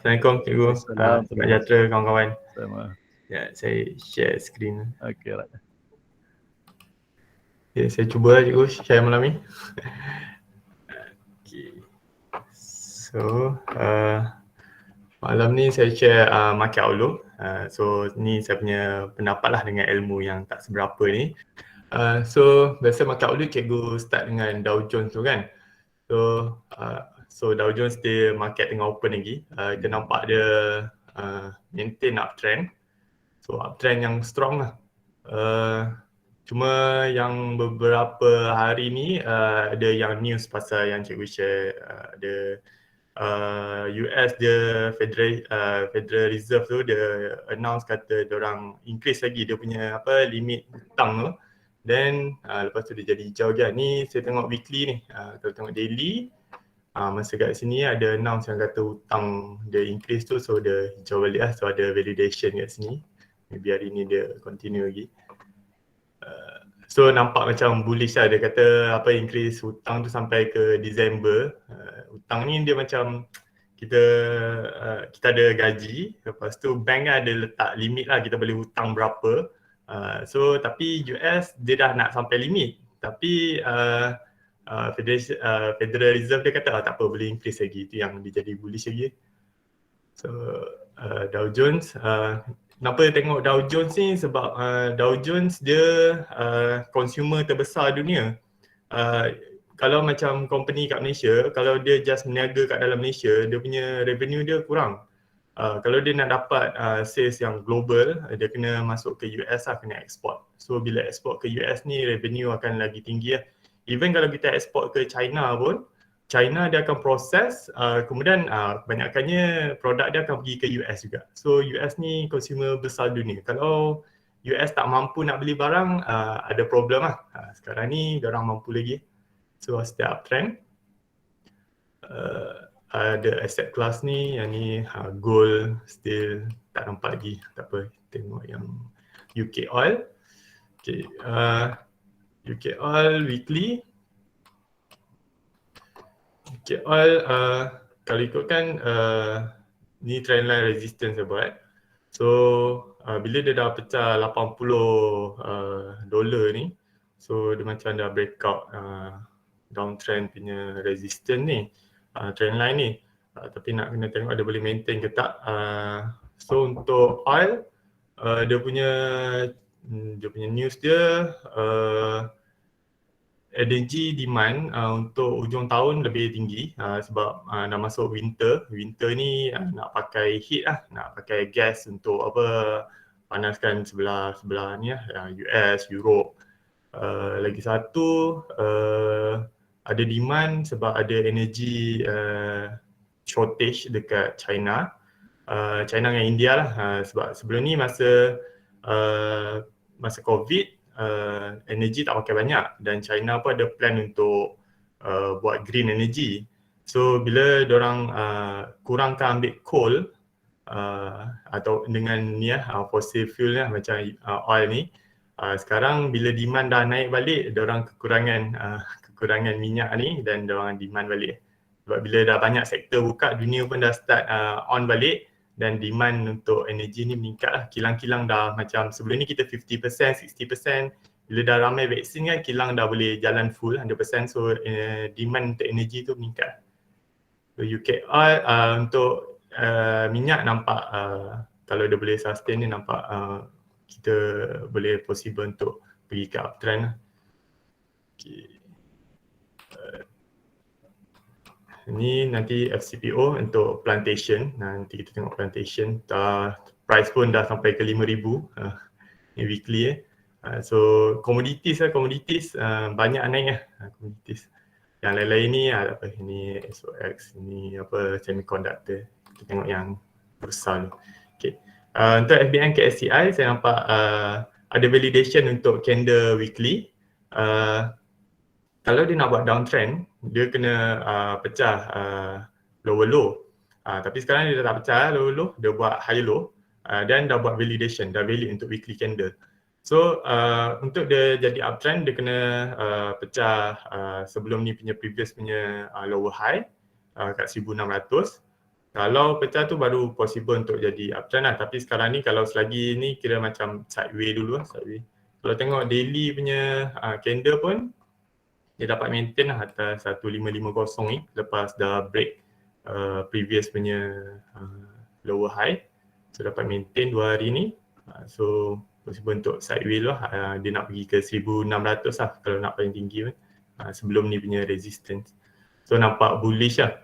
Assalamualaikum cikgu. Salam. Selamat sejahtera kawan-kawan. Sama. Ya, saya share skrin. Okey, right. Ya, saya cuba cikgu share malam ni. Okay. So, malam ni saya share market outlook. So, ni saya punya pendapat lah dengan ilmu yang tak seberapa ni. So, biasa market outlook cikgu start dengan Dow Jones tu kan. So Dow Jones dia market tengah open lagi. Kita nampak dia maintain uptrend. So uptrend yang strong lah. Cuma yang beberapa hari ni ada yang news pasal yang cikgu share, ada US dia Federal Reserve tu dia announce kata diorang increase lagi dia punya limit hutang tu. Then lepas tu dia jadi hijau je. Ni saya tengok weekly ni. Kalau tengok daily masa kat sini ada announce yang kata hutang dia increase tu, so dia hijau balik lah. So ada validation kat sini. Maybe hari ni dia continue lagi. So nampak macam bullish lah. Dia kata increase hutang tu sampai ke Disember. Hutang ni dia macam kita ada gaji, lepas tu bank kan ada letak limit lah kita boleh hutang berapa. So tapi US dia dah nak sampai limit, tapi Federal Reserve dia kata tak apa, boleh increase lagi. Itu yang dia jadi bullish lagi. So Dow Jones, kenapa tengok Dow Jones ni? Sebab Dow Jones dia consumer terbesar dunia. Kalau macam company kat Malaysia, kalau dia just meniaga kat dalam Malaysia, dia punya revenue dia kurang. Kalau dia nak dapat sales yang global, dia kena masuk ke US lah, kena export. So bila export ke US ni, revenue akan lagi tinggi lah. Even kalau kita export ke China pun, China dia akan proses, kemudian kebanyakannya produk dia akan pergi ke US juga. So US ni consumer besar dunia. Kalau US tak mampu nak beli barang, ada problem lah. Sekarang ni diorang mampu lagi. So setiap uptrend. Ada asset class ni, yang ni gold still tak nampak lagi. Tak apa, tengok yang UK oil. Okay, UK oil weekly. UK oil kalau ikutkan ni trendline resistance saya buat. So bila dia dah pecah 80 dolar ni, so dia macam dah breakout downtrend punya resistance ni, trendline ni. Tapi nak kena tengok dia boleh maintain ke tak. So untuk oil, dia punya news dia, energy demand untuk hujung tahun lebih tinggi sebab dah masuk winter. Winter ni nak pakai heat lah, nak pakai gas untuk panaskan sebelah ni lah, US, Europe. Lagi satu, ada demand sebab ada energy shortage dekat China. China dengan India lah, sebab sebelum ni masa COVID, energy tak pakai banyak dan China pun ada plan untuk buat green energy. So bila diorang kurangkan ambil coal atau dengan ni fossil fuel lah macam oil ni, sekarang bila demand dah naik balik, diorang kekurangan minyak ni dan diorang demand balik. Sebab bila dah banyak sektor buka, dunia pun dah start on balik dan demand untuk energi ni meningkat lah. Kilang-kilang dah macam sebelum ni kita 50%, 60%. Bila dah ramai vaksin kan, kilang dah boleh jalan full 100%. So demand untuk energi tu meningkat. So UK oil untuk minyak nampak kalau dia boleh sustain ni, nampak kita boleh possible untuk pergi ke uptrend lah. Okay. Ni nanti FCPO untuk plantation. Nanti kita tengok plantation. Price pun dah sampai ke 5,000 ni weekly So commodities banyak naik commodities. Yang lain-lain ni ini SOX, ini semiconductor. Kita tengok yang besar. Okay. Untuk FBN KSCI saya nampak ada validation untuk candle weekly. Kalau dia nak buat downtrend, dia kena pecah lower low. Tapi sekarang dia dah tak pecah lower low, dia buat higher low dan dah buat validation, dah valid untuk weekly candle. So untuk dia jadi uptrend, dia kena pecah sebelum ni punya previous punya lower high kat 1600. Kalau pecah tu baru possible untuk jadi uptrend lah. Tapi sekarang ni kalau selagi ni kira macam sideway dulu lah, sideway. Kalau tengok daily punya candle pun dia dapat maintain lah atas 1550 ni lepas dah break previous punya lower high. So dapat maintain 2 hari ni. So possible untuk sideway lah. Dia nak pergi ke 1600 lah kalau nak paling tinggi pun. Sebelum ni punya resistance. So nampak bullish lah.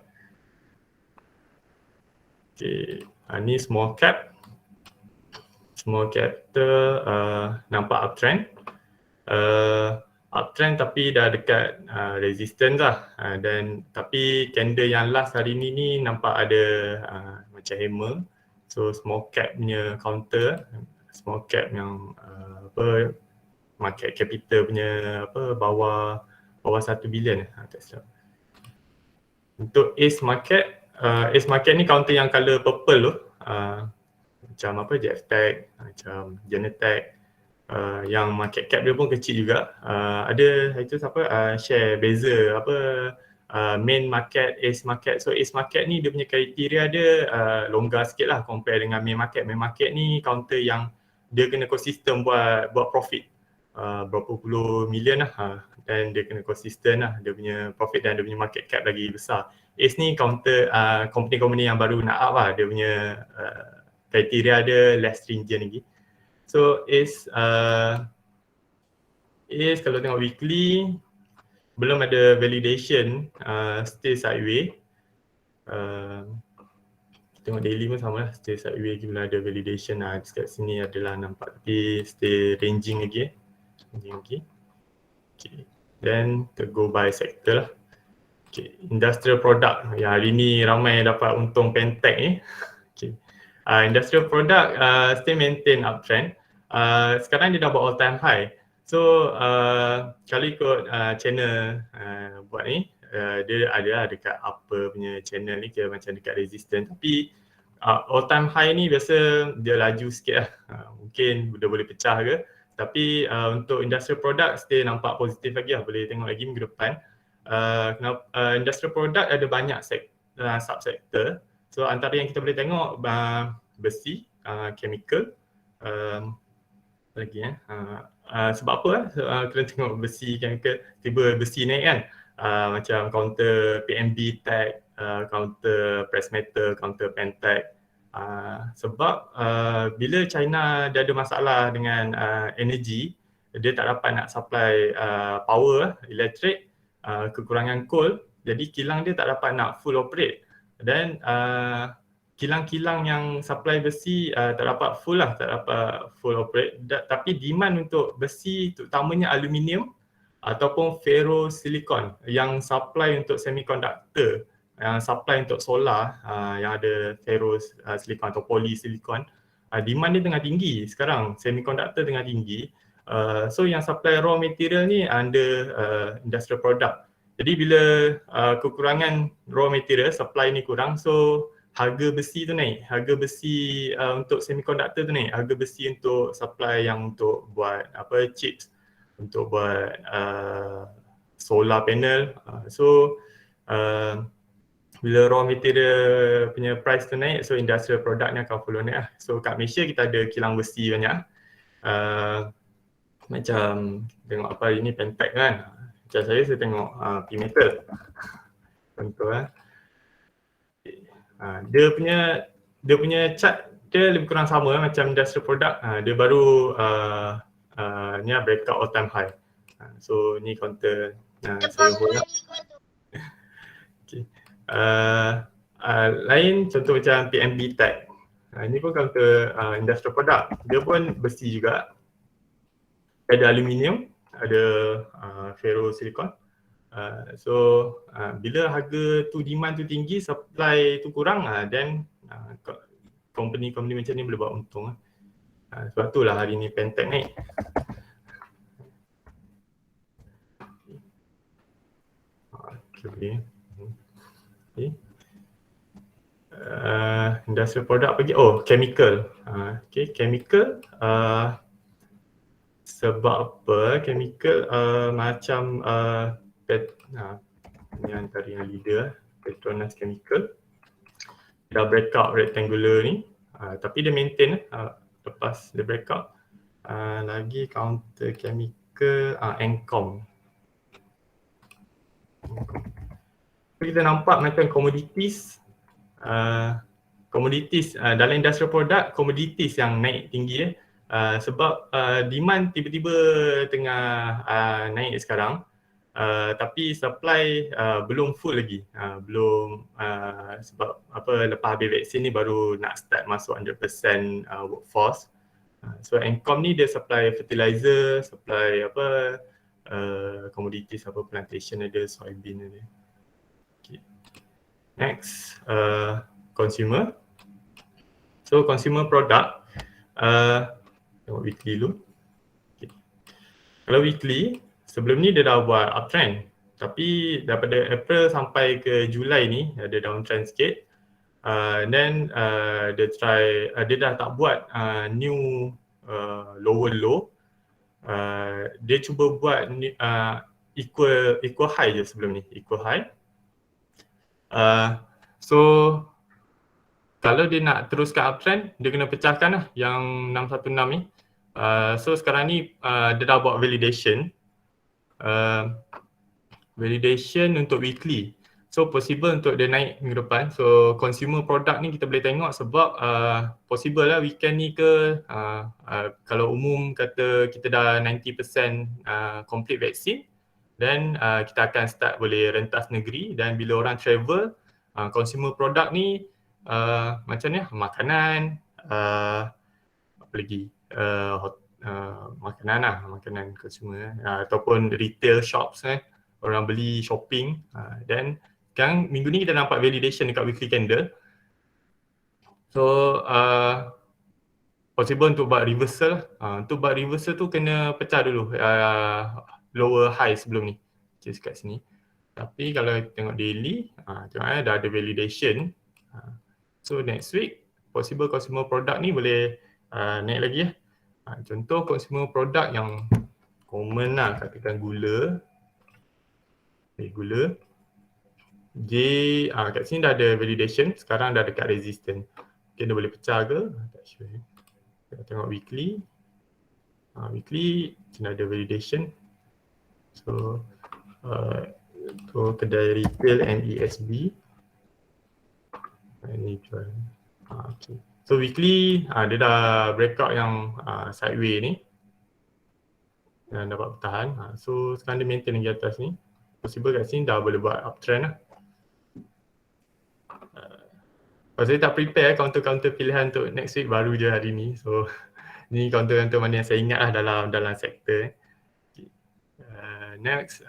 Okay, ni small cap. Small cap tu nampak uptrend. Uptrend tapi dah dekat resistance lah. Dan tapi candle yang last hari ni nampak ada macam hammer. So small cap punya counter, small cap yang market capital punya bawah 1 bilion tak silap. Untuk Ace Market ni counter yang color purple tu, macam JFTech, macam Genetech, yang market cap dia pun kecil juga. Ada itu share beza main market, Ace Market. So Ace Market ni dia punya kriteria dia longgar sikit lah compare dengan main market. Main market ni counter yang dia kena konsisten buat profit berapa puluh million lah, dan dia kena konsisten lah dia punya profit dan dia punya market cap lagi besar. Ace ni counter company-company yang baru nak up lah, dia punya kriteria dia less stringent lagi. So Ace kalau tengok weekly belum ada validation, stay sideway. Tengok daily pun sama lah, stay sideway lagi, belum ada validation lah. Dekat sini adalah nampak tapi stay ranging lagi. Okay. Then to go by sector lah. Okay. Industrial product yang hari ni ramai dapat untung Pentec ni. Okay. Industrial product still maintain uptrend. Sekarang dia dah buat all time high. So kalau ikut channel buat ni, dia ada dekat upper punya channel ni, kira macam dekat resistance. Tapi all time high ni biasa dia laju sikit lah. Mungkin dia boleh pecah ke. Tapi untuk industrial product still nampak positif lagi lah, boleh tengok lagi minggu depan. Industrial product ada banyak subsektor. So antara yang kita boleh tengok besi, chemical, lagi sebab apa kena tengok besi, chemical, tiba besi naik kan. Macam counter PNB Tech, counter Press Metal, counter Pentec. Sebab bila China dah ada masalah dengan energy, dia tak dapat nak supply power, elektrik, kekurangan coal, jadi kilang dia tak dapat nak full operate. Dan kilang-kilang yang supply besi tak dapat full operate. Tapi demand untuk besi terutamanya aluminium ataupun ferrosilicon yang supply untuk semiconductor, yang supply untuk solar, yang ada ferrosilicon atau polysilicon, demand dia tengah tinggi sekarang, semiconductor tengah tinggi. So yang supply raw material ni under industrial product. Jadi bila kekurangan raw material, supply ni kurang, so harga besi tu naik. Harga besi untuk semiconductor tu naik. Harga besi untuk supply yang untuk buat chips, untuk buat solar panel. Bila raw material punya price tu naik, so industrial product ni akan follow naik lah. So kat Malaysia kita ada kilang besi banyak. Macam tengok ini Pentec kan. Macam saya tengok P-Metal. Contoh dia punya chart dia lebih kurang sama macam industrial product. Dia baru ni breakout all time high. So ni counter saya hold lah. Okay. Lain contoh macam PNB Tech. Ini pun counter industrial product. Dia pun besi juga. Ada aluminium, ada ferrosilicon. So bila harga tu, demand tu tinggi, supply tu kurang, then company-company macam ni boleh buat untung. Sebab tu lah hari ni Pentec naik. Okay. Industrial product pergi, chemical. Okay, chemical. Sebab apa? Chemical macam ni antara yang leader, Petronas Chemical. dah breakout rectangular ni, tapi dia maintain lepas dia breakout. Lagi counter chemical, Encom. Kita nampak macam commodities, dalam industrial product, commodities yang naik tinggi sebab demand tiba-tiba tengah naik sekarang, tapi supply belum full lagi, sebab lepas habis vaksin ni baru nak start masuk 100% workforce. So Encom ni dia supply fertilizer, supply commodities plantation ada, soybean ada. Okay. Next, consumer. So consumer product, tengok weekly dulu. Okay. Kalau weekly, sebelum ni dia dah buat uptrend, tapi daripada April sampai ke Julai ni ada downtrend sikit. Then dia dah tak buat new lower low. Dia cuba buat equal high je sebelum ni, equal high. So kalau dia nak teruskan uptrend, dia kena pecahkan lah yang 616 ni. So sekarang ni dia dah buat validation. Validation untuk weekly. So possible untuk dia naik minggu depan. So consumer product ni kita boleh tengok sebab possible lah weekend ni ke, kalau umum kata kita dah 90% complete vaksin, then kita akan start boleh rentas negeri, dan bila orang travel, consumer product ni macam ni makanan, apa lagi, makanan consumer, ataupun retail shops, orang beli shopping. Dan sekarang minggu ni kita nampak validation dekat weekly candle. So possible untuk buat reversal. Untuk buat reversal tu kena pecah dulu lower high sebelum ni. Okay, kat sini. Tapi kalau tengok daily, tengok dah ada validation. So next week, possible consumer product ni boleh naik lagi . Contoh consumer product yang common lah, katakan gula. Gula. Kat sini dah ada validation, sekarang dah dekat resistance. Okay, dia boleh pecah ke? Tak sure. Kita tengok weekly. Weekly kena ada validation. So tu kedai retail NESB. Ini jual. Okay. So weekly dia dah breakout yang sideway ni. Dan dapat bertahan. So sekarang dia maintain lagi atas ni. Possible kat sini dah boleh buat uptrend lah. Pasal saya tak prepare counter-counter pilihan untuk next week, baru je hari ni. So ni counter-counter mana yang saya ingat lah dalam sektor. Next,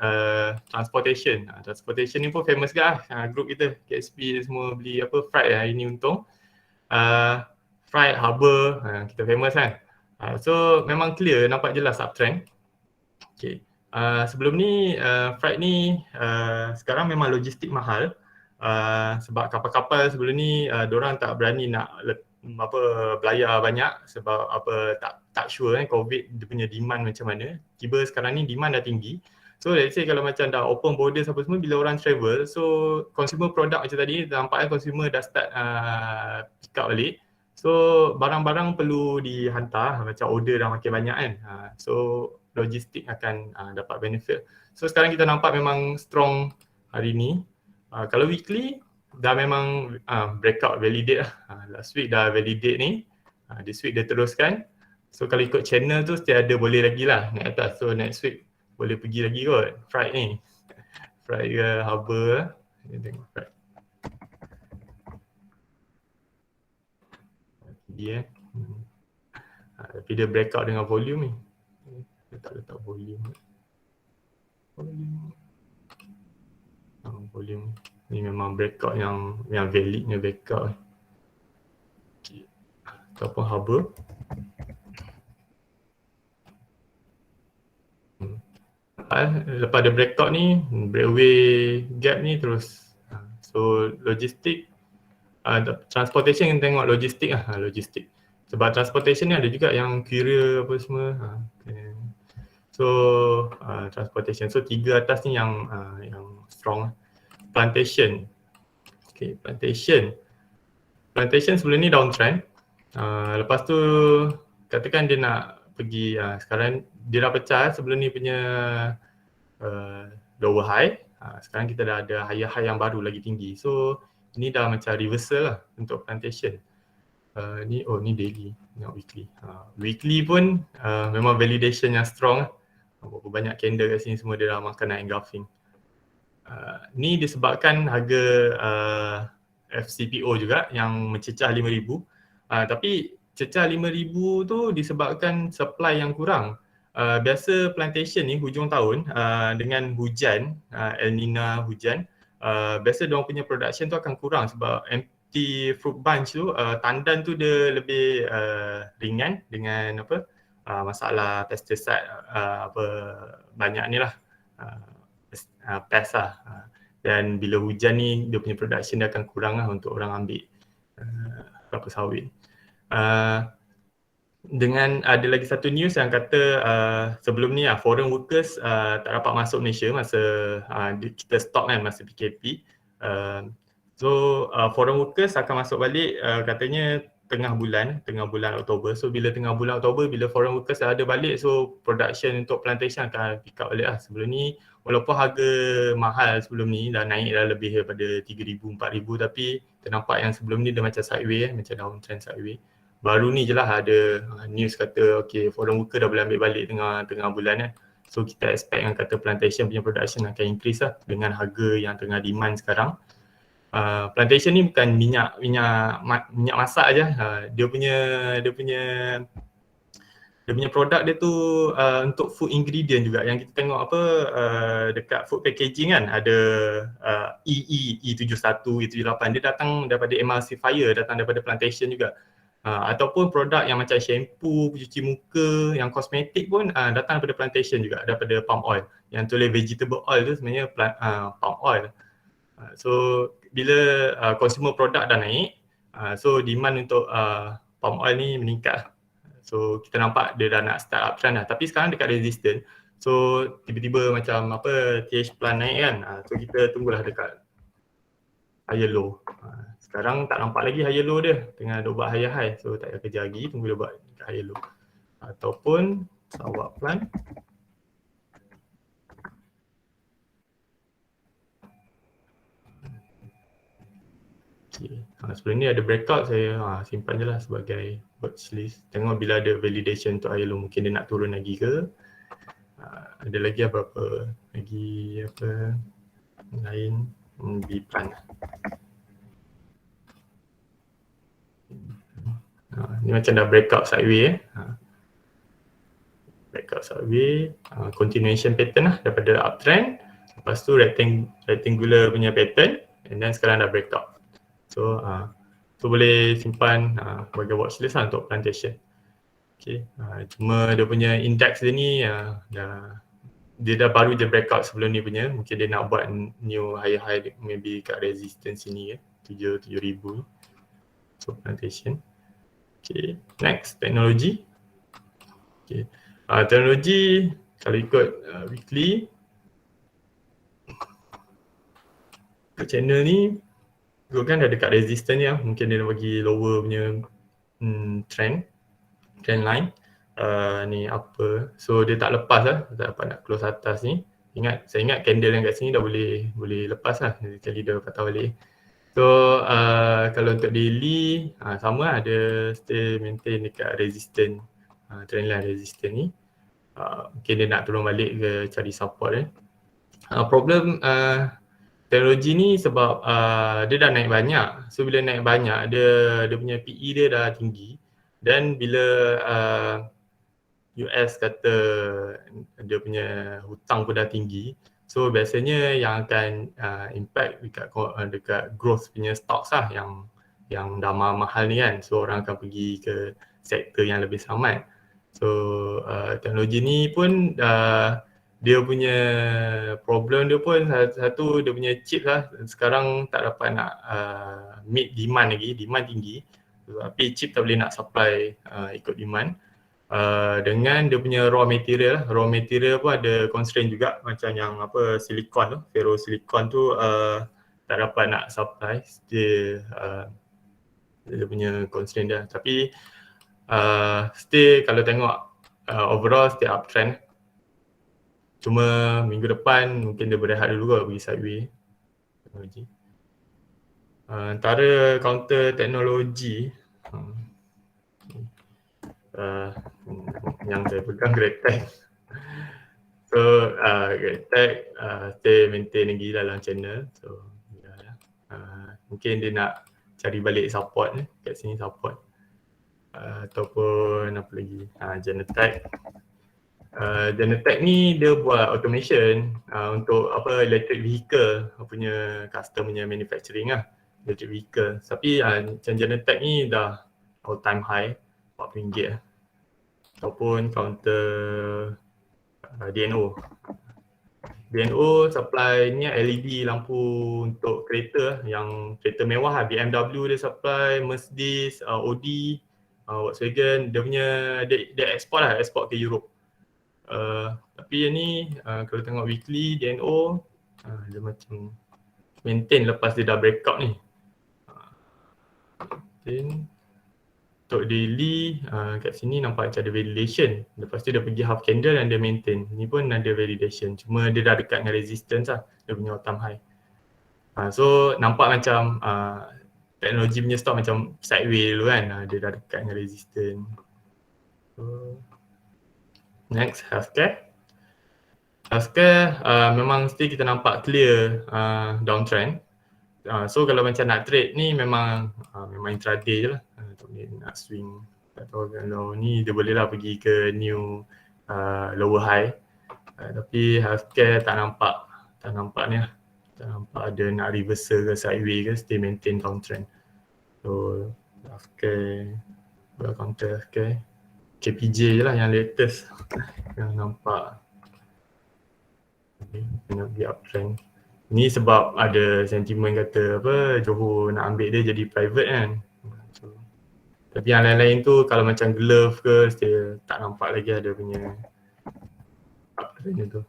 transportation. Transportation ni pun famous ke group kita. KSP semua beli Freight hari ni untung. Freight, Harbour, kita famous kan. So memang clear, nampak jelas uptrend. Okay. Sebelum ni Freight ni sekarang memang logistik mahal. Sebab kapal-kapal sebelum ni diorang tak berani nak belayar banyak sebab tak sure COVID dia punya demand macam mana. Tiba sekarang ni demand dah tinggi. So let's say kalau macam dah open borders apa semua, bila orang travel, so consumer product macam tadi, nampaknya consumer dah start pick up balik. So barang-barang perlu dihantar, macam order dah makin banyak kan. So logistik akan dapat benefit. So sekarang kita nampak memang strong hari ni. Kalau weekly dah memang breakout validate lah. Last week dah validate ni. This week dia teruskan. So kalau ikut channel tu still boleh lagi lah naik atas. So next week boleh pergi lagi kot Freight ni. Freight ke Harbour lah. Kita tengok Freight. Dia tapi dia breakout dengan volume ni. Dia tak letak volume. Volume ni memang breakout yang validnya breakout. Okay. Ataupun Harbour. Lepas ada breakout ni, breakaway gap ni terus. So logistik, transportation kena tengok logistik lah, logistik. Sebab transportation ni ada juga yang courier apa semua. So transportation, so tiga atas ni yang strong. Plantation. Okay, plantation. plantation sebelum ni downtrend. Lepas tu katakan dia nak pergi, sekarang dia dah pecah sebelum ni punya lower high. Sekarang kita dah ada higher high yang baru lagi tinggi. So ni dah macam reversal lah untuk plantation. Ni daily, not weekly. Weekly pun memang validation yang strong lah. Berapa banyak candle kat sini semua dia dah makan naik engulfing. Ni disebabkan harga FCPO juga yang mencecah 5,000. Tapi cecah 5,000 tu disebabkan supply yang kurang. Biasa plantation ni hujung tahun dengan hujan, El Nino hujan, biasa diorang punya production tu akan kurang sebab empty fruit bunch tu, tandan tu dia lebih ringan dengan masalah pesticide banyak ni lah, pest lah. Dan bila hujan ni dia punya production dia akan kurang lah untuk orang ambil kelapa sawit. Dengan ada lagi satu news yang kata sebelum ni foreign workers tak dapat masuk Malaysia masa kita stop kan masa PKP. So foreign workers akan masuk balik katanya tengah bulan Oktober. So bila tengah bulan Oktober, bila foreign workers dah ada balik, so production untuk plantation akan pick up balik lah. Sebelum ni walaupun harga mahal sebelum ni dah naik dah lebih daripada 3,000, 4,000, tapi ternampak yang sebelum ni dia macam sideways, macam downtrend sideways. Baru ni je lah ada news kata okay, foreign worker dah boleh ambil balik tengah bulan kan. So kita expect yang kata plantation punya production akan increase lah dengan harga yang tengah demand sekarang. Plantation ni bukan minyak masak aja. Dia punya produk dia tu untuk food ingredient juga. Yang kita tengok dekat food packaging kan, ada E71, E78, dia datang daripada emulsifier, datang daripada plantation juga. Ataupun produk yang macam shampoo, cuci muka, yang kosmetik pun datang daripada plantation juga, daripada palm oil. Yang tulis vegetable oil tu sebenarnya palm oil. So bila consumer product dah naik, so demand untuk palm oil ni meningkat. So kita nampak dia dah nak start up trend lah. Tapi sekarang dekat resistance, so tiba-tiba macam TH Plant naik kan, so kita tunggulah dekat higher low. Sekarang tak nampak lagi higher low dia, tengah dia buat higher high, so tak payah kerja lagi, tunggu dia buat dekat higher low. Ataupun Sarawak Plant. Okay. Sebelum ni ada breakout, saya simpan je lah sebagai watchlist. Tengok bila ada validation untuk higher low, mungkin dia nak turun lagi ke. Ada lagi berapa lagi lain di plan. Ni macam dah breakout sideways breakout sideways, continuation pattern lah daripada uptrend. Lepas tu rectangular punya pattern, and then sekarang dah breakout. So boleh simpan sebagai watchlist lah untuk plantation. Okay. Cuma dia punya index dia ni dia dah baru je breakout sebelum ni punya. Mungkin dia nak buat new higher high, maybe kat resistance sini 7,000. So plantation. Okay. Next, teknologi. Okay. Teknologi kalau ikut weekly, ke channel ni kan dah dekat resistance ni mungkin dia nak bagi lower punya trend line. Ni apa, so dia tak lepas lah, tak dapat nak close atas ni. Saya ingat candle yang kat sini dah boleh lepas lah, sekali dia patah balik. So kalau untuk daily sama lah, dia stay maintain dekat resistance, trendline resistance ni. Mungkin dia nak turun balik ke cari support problem teknologi ni sebab dia dah naik banyak. So bila naik banyak, dia punya PE dia dah tinggi. Dan bila US kata dia punya hutang pun dah tinggi, so biasanya yang akan impact dekat growth punya stocks lah yang dah mahal ni kan. So orang akan pergi ke sektor yang lebih selamat. So teknologi ni pun dia punya problem dia pun satu, dia punya chip lah sekarang tak dapat nak meet demand lagi, demand tinggi. Tapi chip tak boleh nak supply ikut demand. Dengan dia punya raw material pun ada constraint juga, macam yang silikon tu, ferrosilikon tu tak dapat nak supply. Dia dia punya constraint dia. Tapi still kalau tengok overall still uptrend. Cuma minggu depan mungkin dia berehat dulu kot, pergi sideways teknologi. Antara counter teknologi yang saya pegang GrabTech. So GrabTech stay maintain lagi dalam channel. So mungkin dia nak cari balik support ni, kat sini support. Ataupun apa lagi, Genetech. Genetech ni dia buat automation untuk apa, electric vehicle punya custom punya manufacturing lah, electric vehicle. Tapi macam Genetech ni dah all time high RM40 ataupun counter DNO. DNO supply ni LED lampu untuk kereta yang kereta mewah lah. BMW dia supply, Mercedes, Audi, Volkswagen, dia punya dia export lah, export ke Europe. Tapi yang ni kalau tengok weekly DNO dia macam maintain lepas dia dah breakout ni. Then untuk daily kat sini nampak macam ada validation. Lepas tu dia pergi half candle dan dia maintain. Ni pun ada validation. Cuma dia dah dekat dengan resistance lah. Dia punya all time high. So nampak macam teknologi punya stock macam sideways dulu kan. Dia dah dekat dengan resistance. So, next, healthcare. Healthcare memang still kita nampak clear downtrend. So kalau macam nak trade ni memang intraday je lah. Nak swing, tak tahu kalau ni dia boleh lah pergi ke new lower high. Tapi healthcare tak nampak ni lah. Tak nampak ada nak reversal ke sideways ke, stay maintain downtrend. So healthcare, counter healthcare, KPJ je lah yang latest yang nampak kena pergi uptrend. Ni sebab ada sentimen kata apa, Johor nak ambil dia jadi private kan. So, tapi yang lain-lain tu kalau macam glove ke, still tak nampak lagi ada punya uptrend tu.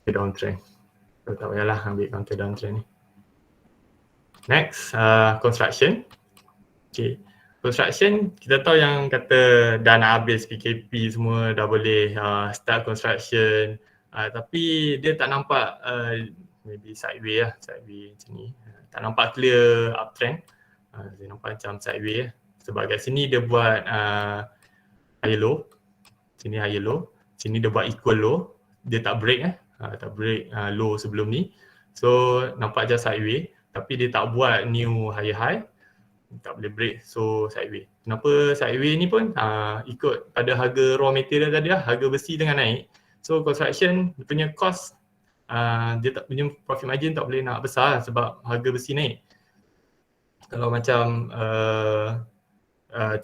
Dia downtrend. So tak payahlah ambil counter downtrend ni. Next, construction. Okay. Construction, kita tahu yang kata dah nak habis PKP semua, dah boleh start construction. Tapi dia tak nampak maybe sideways lah, sideways macam ni. Tak nampak clear uptrend. Dia nampak macam sideways lah. Sebab kat sini dia buat higher low. Sini higher low. Sini dia buat equal low. Dia tak break tak break low sebelum ni. So nampak je sideways. Tapi dia tak buat new higher high. Tak boleh break, so sideways. Kenapa sideways ni pun ikut pada harga raw material tadi lah. Harga besi tengah naik. So construction dia punya cost, dia tak punya profit margin tak boleh nak besar lah sebab harga besi naik. Kalau macam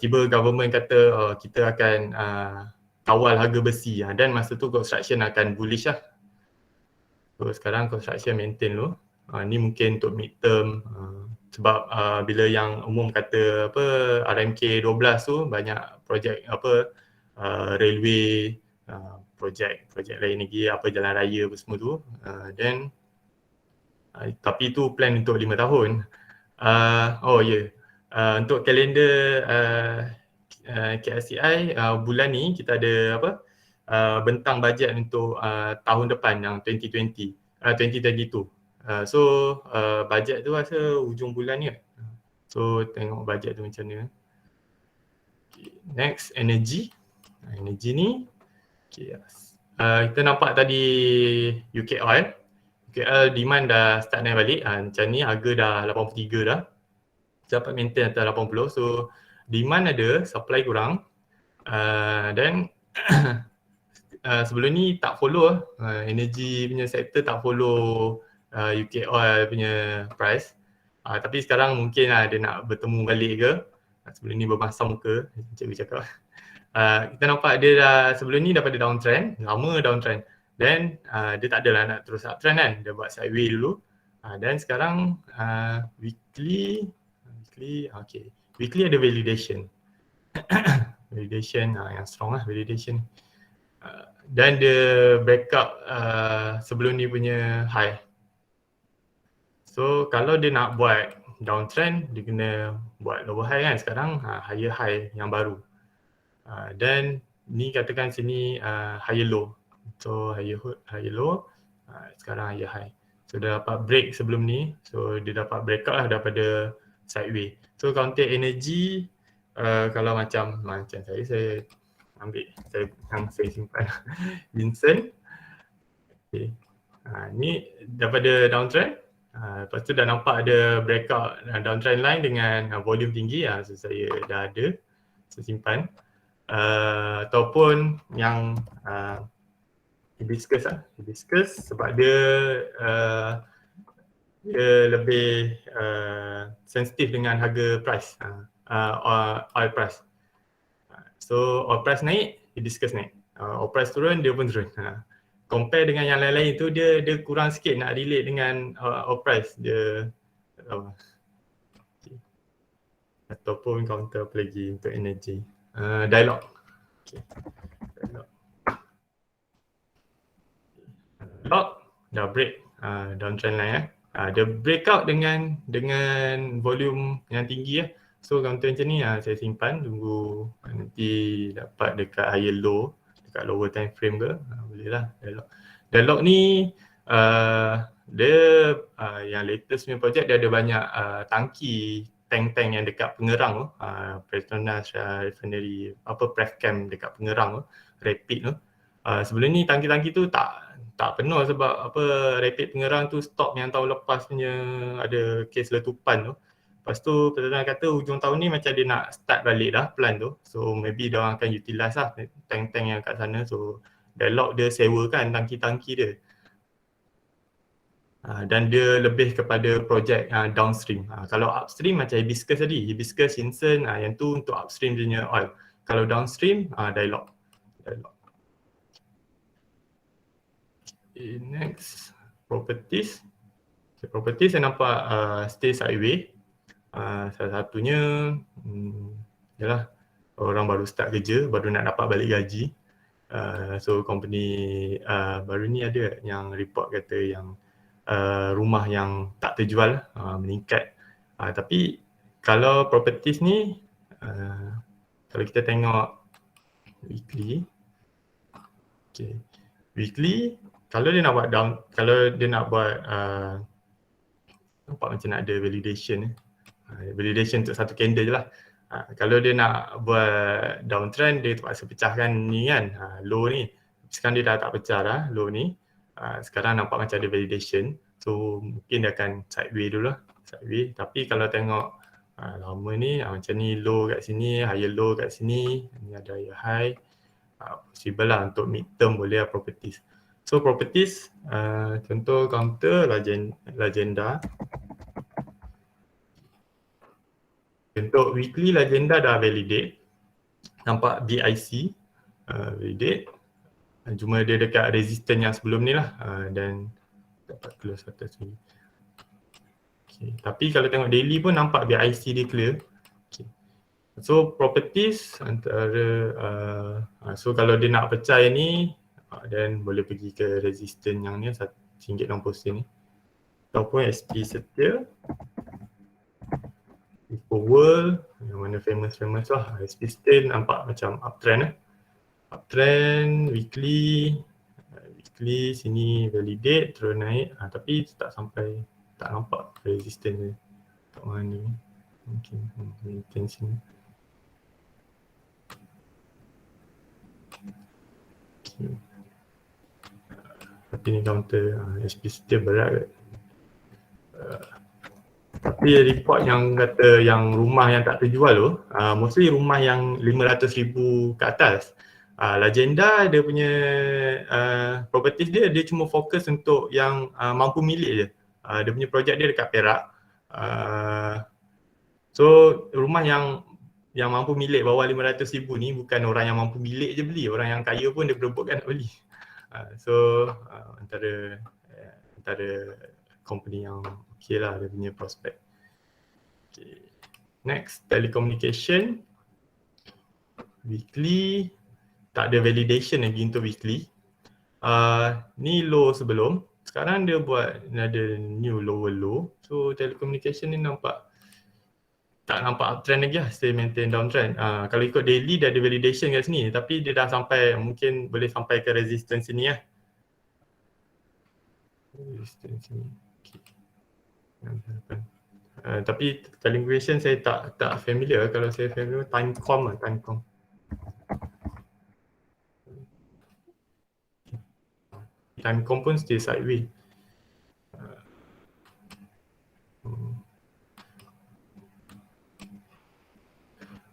tiba government kata kita akan kawal harga besi dan masa tu construction akan bullish lah. So sekarang construction maintain dulu. Ni mungkin untuk mid term sebab bila yang umum kata apa RMK 12 tu banyak projek apa railway, projek lain lagi apa jalan raya apa semua tu. Then tapi tu plan untuk 5 tahun. Untuk kalender KLCI bulan ni kita ada apa bentang bajet untuk tahun depan yang 2022. So bajet tu rasa hujung bulan ni. So tengok bajet tu macam mana. Okay. Next, energy. Energy ni kita nampak tadi UK Oil. UK Oil demand dah start naik balik. Macam ni harga dah 83 dah. Dapat maintain atas 80. So demand ada, supply kurang. Dan sebelum ni tak follow energy punya sektor tak follow UK Oil punya price. Tapi sekarang mungkin dia nak bertemu balik ke. Sebelum ni bermasam muka, cikgu cakap. Kita nampak dia dah sebelum ni dah pada downtrend, lama downtrend. Then dia tak adalah nak terus uptrend kan. Dia buat sideways dulu. Dan sekarang weekly okay. Weekly ada validation. Validation yang strong lah validation. Dan dia backup sebelum ni punya high. So kalau dia nak buat downtrend dia kena buat lower high kan, sekarang higher high yang baru. Dan ni katakan sini higher low. So higher low, sekarang higher high. So dia dapat break sebelum ni, so dia dapat breakout lah daripada sideway. So counter energy kalau macam saya ambil saya simpan Vincent. Okay. Ni daripada downtrend, lepas tu dah nampak ada breakout downtrend line dengan volume tinggi, so saya dah ada, saya simpan. Ataupun yang hibiscus sebab dia lebih sensitif dengan harga price, oil price. So oil price naik, hibiscus naik. Oil price turun, dia pun turun. Compare dengan yang lain-lain tu dia kurang sikit nak relate dengan oil price. Dia ataupun counter apa lagi untuk energy. Dialog. Okay. Dialog dah break downtrend line dia breakout dengan volume yang tinggi So counter macam ni saya simpan, tunggu nanti dapat dekat higher low, dekat lower time frame ke, boleh lah dialog. Dialog ni dia yang latest punya project, dia ada banyak tangki tank-tank yang dekat Pengerang tu, Petronas Refinery, Prefcam dekat Pengerang tu, Rapid tu. Sebelum ni tangki-tangki tu tak penuh sebab Rapid Pengerang tu stop yang tahun lepas punya, ada kes letupan tu. Lepas tu Petronas kata hujung tahun ni macam dia nak start balik dah plan tu. So maybe dia orang akan utilize lah tank-tank yang kat sana. So Dialog dia sewakan tangki-tangki dia. Dan dia lebih kepada projek downstream. Kalau upstream macam Hibiscus tadi, Hibiscus, Hinson, yang tu untuk upstream punya oil. Kalau downstream, Dialog. Okay, next, properties. Okay, properties saya nampak stay sideway. Salah satunya ialah orang baru start kerja, baru nak dapat balik gaji. So company baru ni ada yang report kata yang rumah yang tak terjual meningkat. Tapi kalau properties ni kalau kita tengok weekly, okay, weekly kalau dia nak buat kalau dia nak buat nampak macam nak ada validation validation untuk satu candle je lah. Kalau dia nak buat downtrend, dia terpaksa pecahkan ni kan, low ni. Sekarang dia dah tak pecah dah low ni. Sekarang nampak macam ada validation. So mungkin dia akan sideway dulu lah, sideway. Tapi kalau tengok lama ni, macam ni low kat sini, higher low kat sini, ni ada higher high, possible lah untuk mid term boleh lah properties. So properties, contoh counter Lagenda. Untuk weekly Lagenda dah validate, nampak BIC validate, cuma dia dekat resistance yang sebelum ni lah, dan dapat close atas ni. Okay. Tapi kalau tengok daily pun nampak BIC dia clear. Okay. So properties antara so kalau dia nak pecah yang ni, dan boleh pergi ke resistance yang ni RM1.60 ni, ataupun SP Setia, Eco World, yang mana famous lah. SP Setia nampak macam uptrend uptrend, weekly sini validate, terus naik, tapi tak sampai, tak nampak resistance dia kat mana. Mungkin maintain sini. Okay. Tapi ni counter SP Setia berat kot. Tapi report yang kata yang rumah yang tak terjual tu, mostly rumah yang 500,000 ke atas. Lagenda dia punya properties dia cuma fokus untuk yang mampu milik je. Dia punya projek dia dekat Perak. So rumah yang mampu milik bawah 500,000 ni bukan orang yang mampu milik je beli, orang yang kaya pun dia berebutkan nak beli. So antara company yang okey lah dia punya prospek. Okay. Next, telecommunication. Weekly, tak ada validation lagi untuk weekly. Ni low sebelum, sekarang dia buat ada new lower low. So telecommunication ni nampak tak nampak uptrend lagi lah, still maintain downtrend. Kalau ikut daily dia ada validation kat sini, tapi dia dah sampai, mungkin boleh sampai ke resistance sini lah. Resistance sini. Okay. Tapi calibration saya tak familiar. Kalau saya familiar Timecom lah, Timecom. Timecom pun still sideways.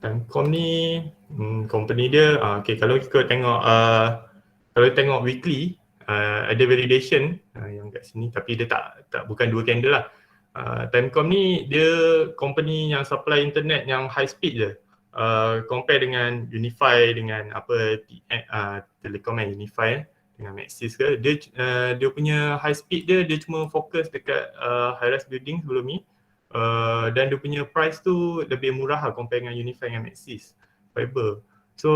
Timecom ni company dia okay, kalau ikut tengok kalau tengok weekly ada validation yang kat sini, tapi dia tak bukan dua candle lah. Timecom ni dia company yang supply internet yang high speed je. Compare dengan Unify, dengan apa Telekom Unify dengan Maxis ke, dia punya high speed dia cuma fokus dekat high-rise building sebelum ni. Dan dia punya price tu lebih murah lah compare dengan Unify dengan Maxis fiber. So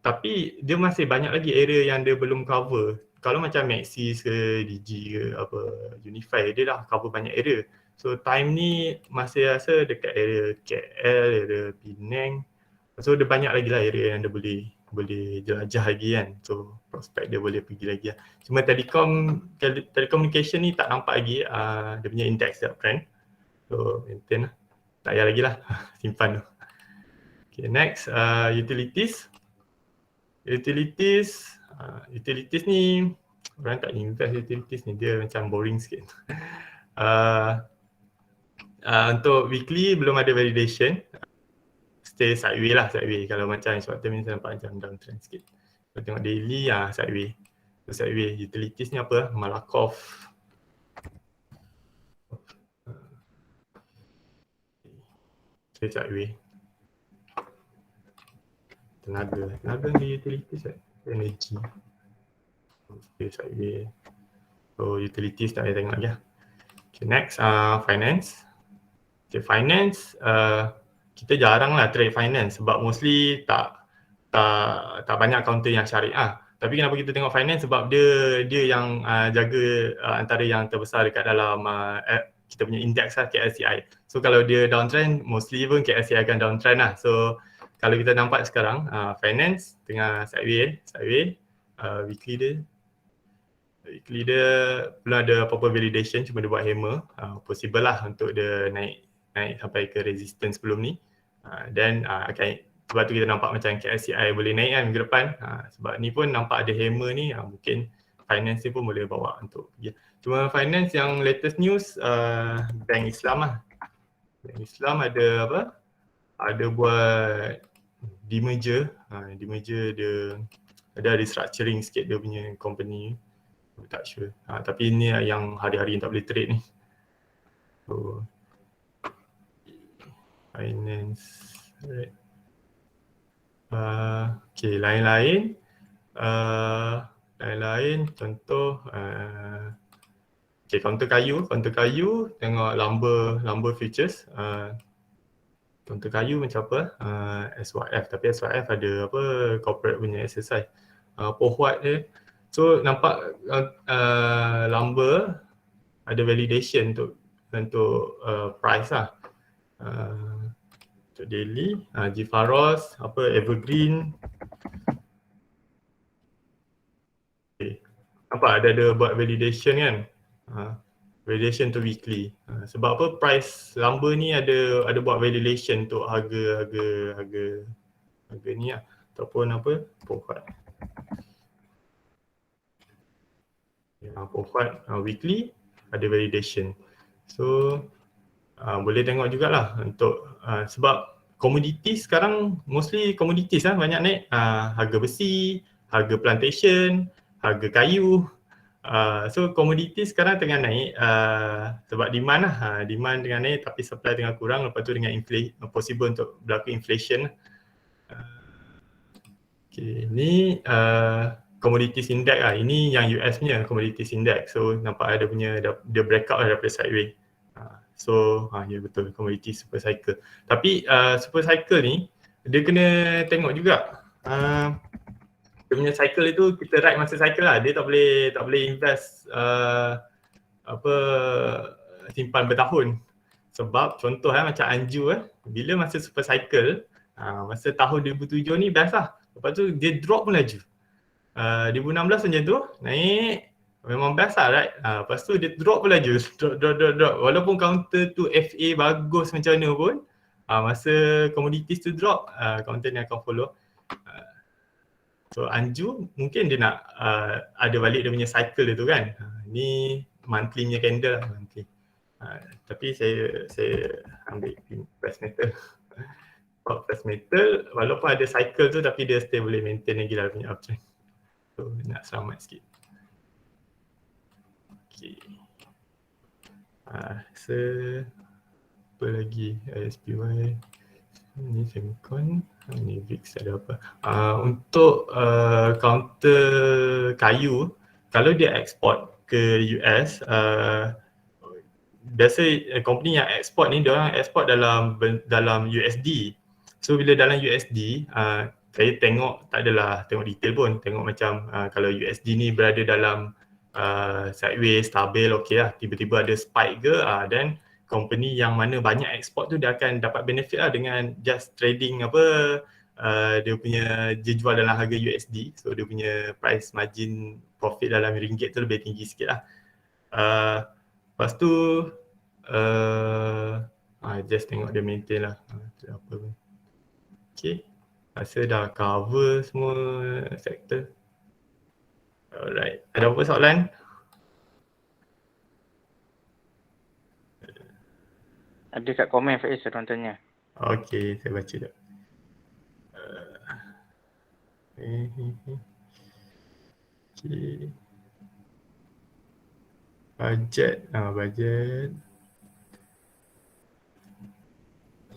tapi dia masih banyak lagi area yang dia belum cover. Kalau macam Maxis ke DG ke apa Unify, dia dah cover banyak area. So time ni masih rasa dekat area KL, area Penang. So dia banyak lagi lah area yang dia boleh jelajah lagi kan. So prospek dia boleh pergi lagi lah. Cuma telecommunication ni tak nampak lagi dia punya index dia uptrend. So maintain lah. Tak payah lagi lah. Simpan tu. Okay, next utilities. Utilities ni orang tak invest utilities ni, dia macam boring sikit. Untuk weekly belum ada validation. Stay sideways lah, sideways. Kalau macam short term ni saya nampak macam downtrend sikit. Kalau tengok daily sideways. So sideways. Utilities ni apa? Malakoff. Stay sideways. Tenaga di utilities kan? Energy. Okay, sideways. So utilities tak payah tengok lagi lah. Okay, next finance. Okay, finance kita jarang lah trade finance sebab mostly tak banyak counter yang syariah. Tapi kenapa kita tengok finance? Sebab dia yang jaga antara yang terbesar dekat dalam kita punya index lah, KLCI. So kalau dia downtrend, mostly pun KLCI akan downtrend lah. So kalau kita nampak sekarang finance tengah sideways, weekly dia belum ada apa-apa validation, cuma dia buat hammer. Possible lah untuk dia naik sampai ke resistance sebelum ni. Dan akan, sebab tu kita nampak macam KLCI boleh naik kan ke depan. Sebab ni pun nampak ada hammer ni, mungkin finance ni pun boleh bawa untuk pergi. Cuma finance yang latest news, Bank Islam lah. Bank Islam ada apa? Ada buat demerger. Demerger dia ada restructuring sikit dia punya company. Tak sure. Tapi ni yang hari-hari tak boleh trade ni. So, finance. Right. Okay, lain-lain contoh okay, counter kayu tengok lumber futures. Counter kayu macam apa? SYF, tapi SYF ada apa corporate punya exercise. Pohwat dia. So nampak lumber ada validation untuk price lah. Untuk daily, Gifaros, Evergreen. Okay. Nampak ada buat validation kan? Validation untuk weekly. Sebab apa? Price lumber ni ada buat validation untuk harga ni lah. Ataupun apa? Pohwat. Pohwat weekly ada validation. So boleh tengok jugalah untuk sebab komoditi sekarang mostly komoditis lah banyak naik. Harga besi, harga plantation, harga kayu. So komoditi sekarang tengah naik sebab demand lah. Demand tengah naik tapi supply tengah kurang. Lepas tu dengan possible untuk berlaku inflation. Okay, ni commodities index lah. Ini yang US punya commodities index. So nampak ada punya dia breakout lah daripada sideways. So ya betul, commodities super cycle. Tapi super cycle ni dia kena tengok juga. Dia punya cycle itu kita ride masa cycle lah. Dia tak boleh invest simpan bertahun. Sebab contoh macam Anju Bila masa super cycle, masa tahun 2007 ni best lah. Lepas tu dia drop pun laju. 2016 macam tu, naik, memang best lah, right? Lepas tu dia drop pun laju, drop. Walaupun counter tu FA bagus macam mana pun, masa commodities tu drop, counter ni akan follow. So Anju mungkin dia nak ada balik dia punya cycle dia tu kan. Ni monthly punya candle lah, monthly. Tapi saya ambil press metal. Press metal walaupun ada cycle tu tapi dia still boleh maintain lagi lah punya uptrend. So nak selamat sikit. Okay. Apa lagi? SPY. Ni Semicon. Ni VIX ada apa? Untuk counter kayu, kalau dia ekspor ke US, biasa company yang ekspor ni, dia orang ekspor dalam USD. So bila dalam USD, saya tengok, tak adalah tengok detail pun, tengok macam kalau USD ni berada dalam sideways, stabil, okey lah, tiba-tiba ada spike ke, then company yang mana banyak ekspor tu dia akan dapat benefit lah dengan just trading dia punya dia jual dalam harga USD, so dia punya price margin profit dalam ringgit tu lebih tinggi sikit lah. Lepas tu just tengok dia maintain lah, apa pun. Okay, rasa dah cover semua sektor. Alright, ada apa soalan? Ada kat komen Faiz, orang tanya. Okay, saya baca jap. Okay. Budget.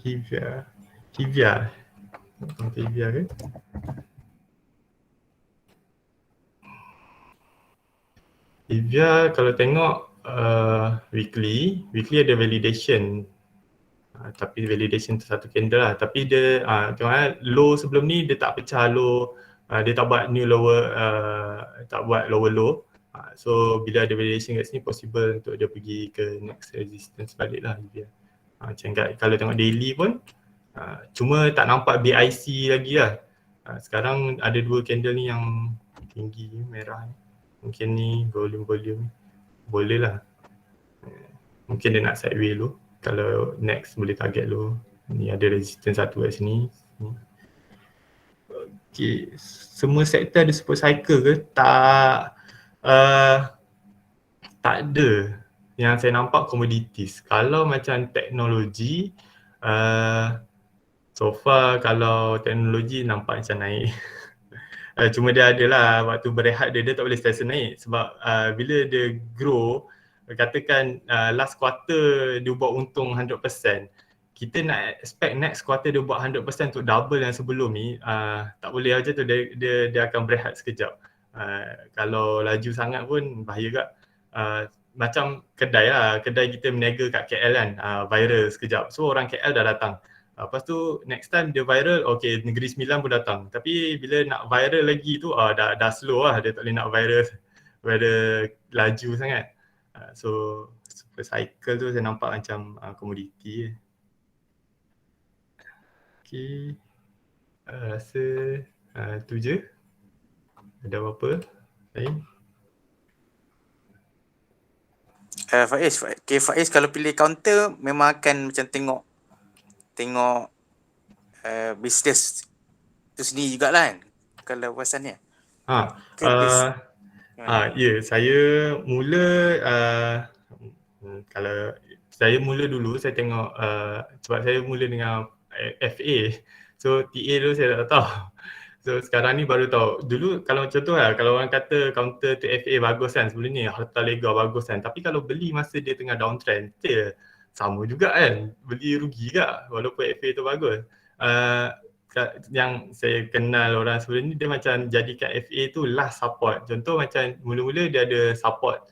Hivia ke? Hivia kalau tengok weekly ada validation. Tapi validation tu satu candle lah. Tapi dia tengok low sebelum ni dia tak pecah low, dia tak buat new lower, tak buat lower low. So bila ada validation kat sini possible untuk dia pergi ke next resistance balik lah Hivia. Macam kalau tengok daily pun cuma tak nampak BIC lagi lah. Sekarang ada dua candle ni yang tinggi merah ni. Mungkin ni volume boleh lah. Mungkin dia nak sideways dulu. Kalau next boleh target dulu. Ni ada resistance satu kat sini. Okay. Semua sektor ada super cycle ke? Tak. Tak ada. Yang saya nampak commodities. Kalau macam teknologi, so far kalau teknologi nampak macam naik. Cuma dia adalah waktu berehat dia tak boleh sentiasa naik sebab bila dia grow, katakan last quarter dia buat untung 100%, kita nak expect next quarter dia buat 100% untuk double yang sebelum ni, tak boleh macam tu, dia akan berehat sekejap. Kalau laju sangat pun bahaya kat. Macam kedai kita meniaga kat KL kan, viral sekejap, so orang KL dah datang. Lepas tu next time dia viral, okay, Negeri Sembilan pun datang. Tapi bila nak viral lagi tu dah slow lah, dia tak boleh nak viral laju sangat. So super cycle tu saya nampak macam komoditi. Okay, rasa tu je. Ada apa-apa lain? Faiz kalau pilih counter memang akan macam tengok bisnes tu sendiri jugalah kan, kalau perasannya. Saya mula kalau saya mula dulu saya tengok sebab saya mula dengan FA, so TA dulu saya tak tahu. So sekarang ni baru tahu. Dulu kalau macam tu lah, kalau orang kata counter tu FA bagus kan, sebelum ni Harta Lega bagus kan, tapi kalau beli masa dia tengah downtrend, sama juga kan, beli rugi juga walaupun FA tu bagus. Yang saya kenal orang sebelum ni, dia macam jadikan FA tu last support. Contoh macam mula-mula dia ada support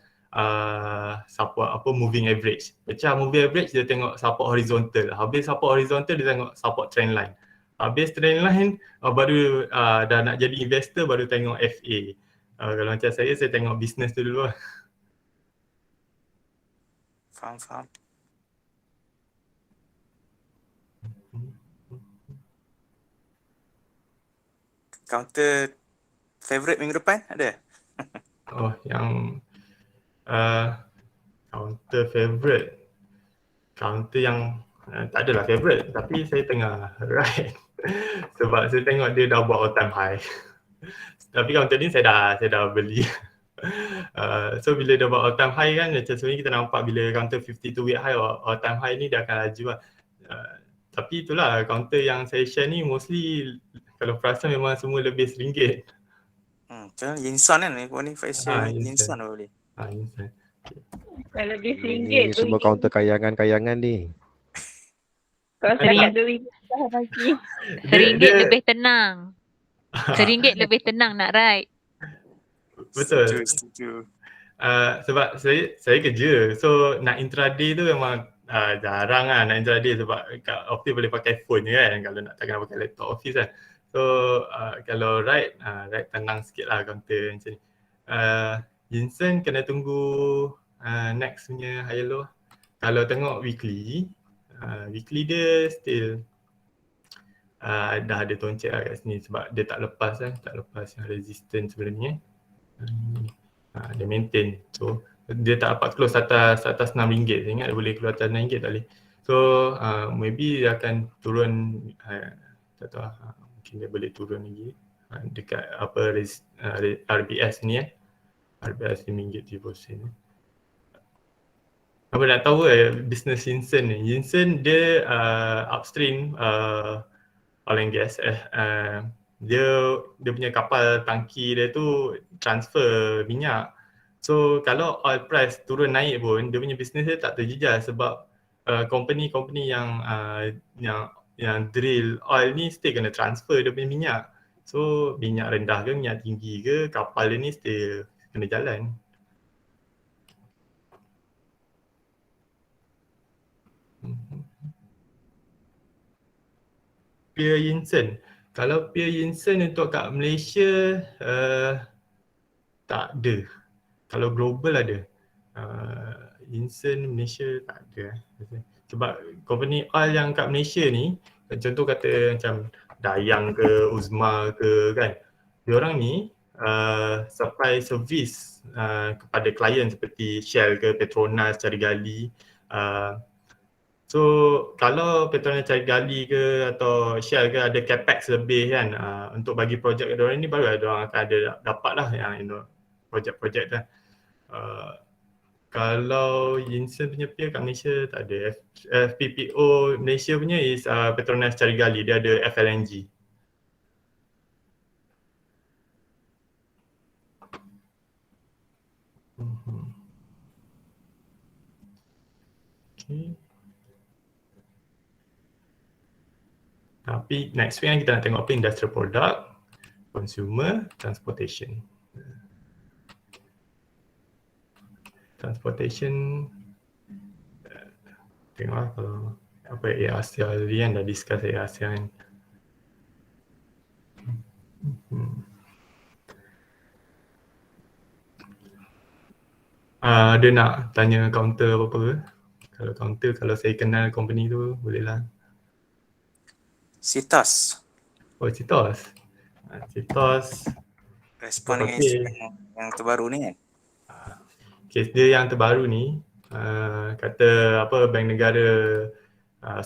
moving average. Pecah moving average dia tengok support horizontal. Habis support horizontal dia tengok support trend line. Habis trend line baru dah nak jadi investor baru tengok FA. Kalau macam saya tengok business tu dulu lah. Faham. counter favorite minggu depan ada? Oh, yang counter favorite. Counter yang tak adalah favorite, tapi saya tengah ride sebab saya tengok dia dah buat all time high. Tapi counter ni saya dah beli. So bila dah buat all time high kan, macam sebenarnya kita nampak bila counter 52 week high all time high ni dia akan laju lah. Tapi itulah counter yang saya share ni mostly kalau perasan memang semua lebih RM1. Macam Yinson kan, ni Faisal Yinson apa boleh? Yinson. Kalau dia Ini RM1 semua counter kayangan-kayangan ni. Kalau saya kat RM2 dah pagi. RM1 lebih tenang. RM1 lebih tenang nak ride. Betul. Setuju. Sebab saya kerja, so nak intraday tu memang jarang lah nak intraday sebab kat office boleh pakai phone je kan, kalau nak tak kena pakai laptop office kan. So kalau ride tenang sikit lah counter macam ni. Yinson kena tunggu next punya higher low. Kalau tengok weekly dia still dah ada toncek lah kat sini sebab dia tak lepas yang resistance sebelum ni. Dia maintain, so dia tak dapat close atas RM6. Saya ingat dia boleh keluar atas RM6 tak boleh. So maybe dia akan turun, tak tahu mungkin dia boleh turun lagi dekat apa RBS ni RBS RM5.30. Apa nak tahu business Yinson ni. Yinson dia upstream oil and gas. Dia punya kapal tangki dia tu transfer minyak. So kalau oil price turun naik pun dia punya bisnes dia tak terjejas sebab company yang drill oil ni still kena transfer dia punya minyak. So minyak rendah ke minyak tinggi ke, kapal dia ni still kena jalan. Pier Yinson. Kalau Pier Yinson untuk kat Malaysia tak ada. Kalau global ada. Yinson Malaysia tak ada. Sebab company oil yang kat Malaysia ni, contoh kata macam Dayang ke Uzma ke kan, diorang ni supply service kepada klien seperti Shell ke Petronas cari gali. So kalau Petronas cari gali ke atau Shell ke ada capex lebih kan untuk bagi projek ke diorang ni, baru diorang akan ada dapat lah yang projek-projek tu. Kalau Yinson punya pier kat Malaysia tak ada. FPPO Malaysia punya is Petronas cari gali, dia ada FLNG. Okay. Tapi next week kita nak tengok apa, industrial product, consumer, transportation. Transportation, tengoklah kalau apa ASEAN tadi kan, dah discuss ASEAN. Ada nak tanya counter apa-apa ke? Kalau counter, kalau saya kenal company tu, bolehlah. Citos. Oh, Citos. Citos. Respon dengan isu yang terbaru ni kan? Kes dia yang terbaru ni, kata apa Bank Negara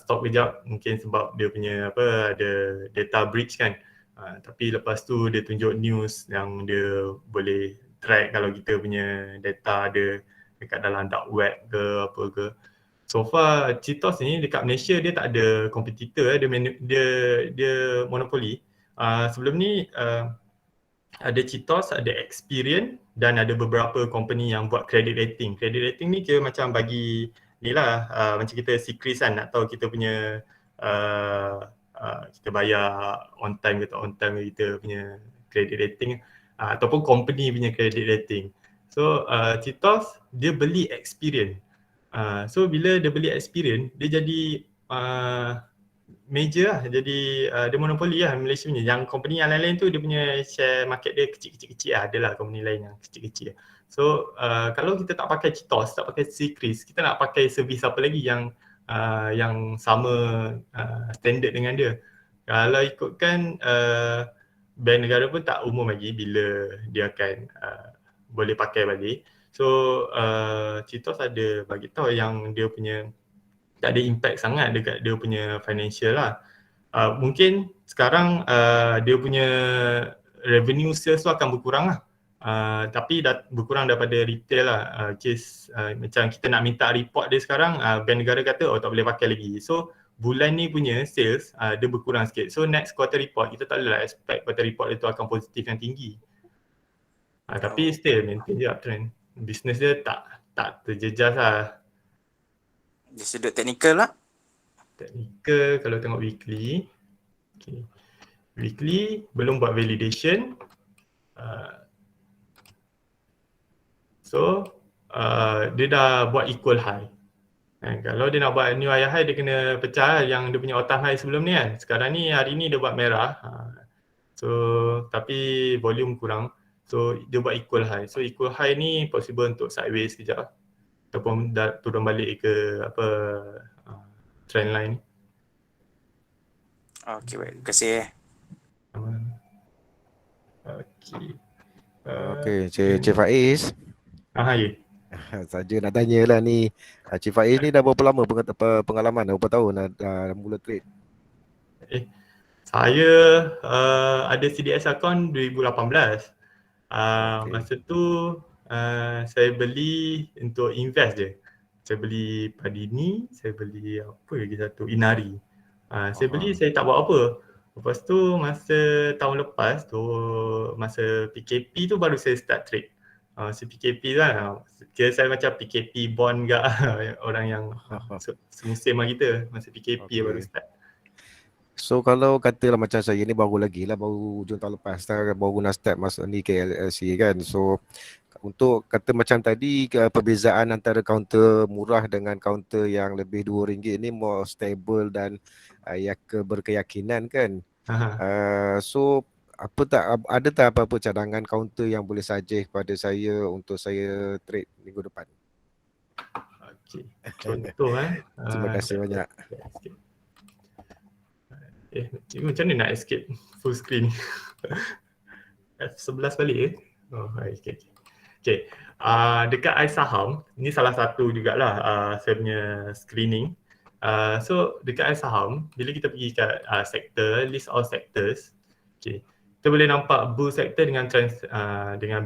stop kejap mungkin sebab dia punya apa ada data breach kan. Tapi lepas tu dia tunjuk news yang dia boleh track kalau kita punya data ada dekat dalam dark web ke apa ke. So far Citos ni dekat Malaysia dia tak ada kompetitor, dia monopoli. Sebelum ni ada Citos, ada Experian dan ada beberapa company yang buat credit rating. Credit rating ni kira macam bagi ni lah macam kita Secris kan, nak tahu kita punya kita bayar on time ke tak on time kita punya credit rating ataupun company punya credit rating. So Citos dia beli Experian. So bila dia beli Experian, dia jadi major lah, jadi dia monopoli lah Malaysia punya. Yang company yang lain-lain tu dia punya share market dia kecil-kecil lah, adalah company lain yang kecil-kecil. So kalau kita tak pakai Citos, tak pakai Secris, kita nak pakai servis apa lagi yang sama standard dengan dia. Kalau ikutkan bank negara pun tak umum lagi bila dia akan boleh pakai balik. So Citos ada bagi tahu yang dia punya tak ada impact sangat dekat dia punya financial lah. Mungkin sekarang dia punya revenue sales tu akan berkurang lah. Tapi berkurang daripada retail lah. Macam kita nak minta report dia sekarang, bank negara kata tak boleh pakai lagi. So bulan ni punya sales dia berkurang sikit. So next quarter report kita tak boleh lah expect quarter report itu akan positif yang tinggi. Tapi still maintain je uptrend. Business dia tak terjejas lah. Dari sudut teknikal lah. Technical kalau tengok weekly. Okay. Weekly belum buat validation. Dia dah buat equal high. Kalau dia nak buat new high, dia kena pecah yang dia punya all time high sebelum ni kan. Sekarang ni hari ni dia buat merah. Tapi volume kurang. So dia buat equal high. So equal high ni possible untuk sideways sekejap. Ataupun turun balik ke trend line. Okey, baik. Terima kasih. Okey. Okey, Cik Faiz. Ya. Saja nak tanya lah ni. Cik Faiz ni dah berapa lama pengalaman? Berapa tahun dah mula trade? Saya ada CDS account 2018. Masa tu saya beli untuk invest je. Saya beli Padini, saya beli apa lagi satu, Inari. Saya beli, saya tak buat apa. Lepas tu masa tahun lepas tu, masa PKP tu baru saya start trade. PKP lah, kira saya macam PKP bond ke orang yang semusim lah kita. Masa PKP baru start. So kalau katalah macam saya ni baru lagi lah, baru hujung tahun lepas baru nak start masuk ni KLLC kan. So untuk kata macam tadi, perbezaan antara kaunter murah dengan kaunter yang lebih RM2 ni more stable dan berkeyakinan kan. So ada tak apa-apa cadangan kaunter yang boleh suggest pada saya untuk saya trade minggu depan? Okey. Contoh Terima kasih banyak. Cikgu macam mana nak escape full screen? F11 balik Okay. Dekat iSaham, ni salah satu jugalah saya punya screening. So dekat iSaham, bila kita pergi kat sektor, list all sectors, okay, kita boleh nampak bull sector dengan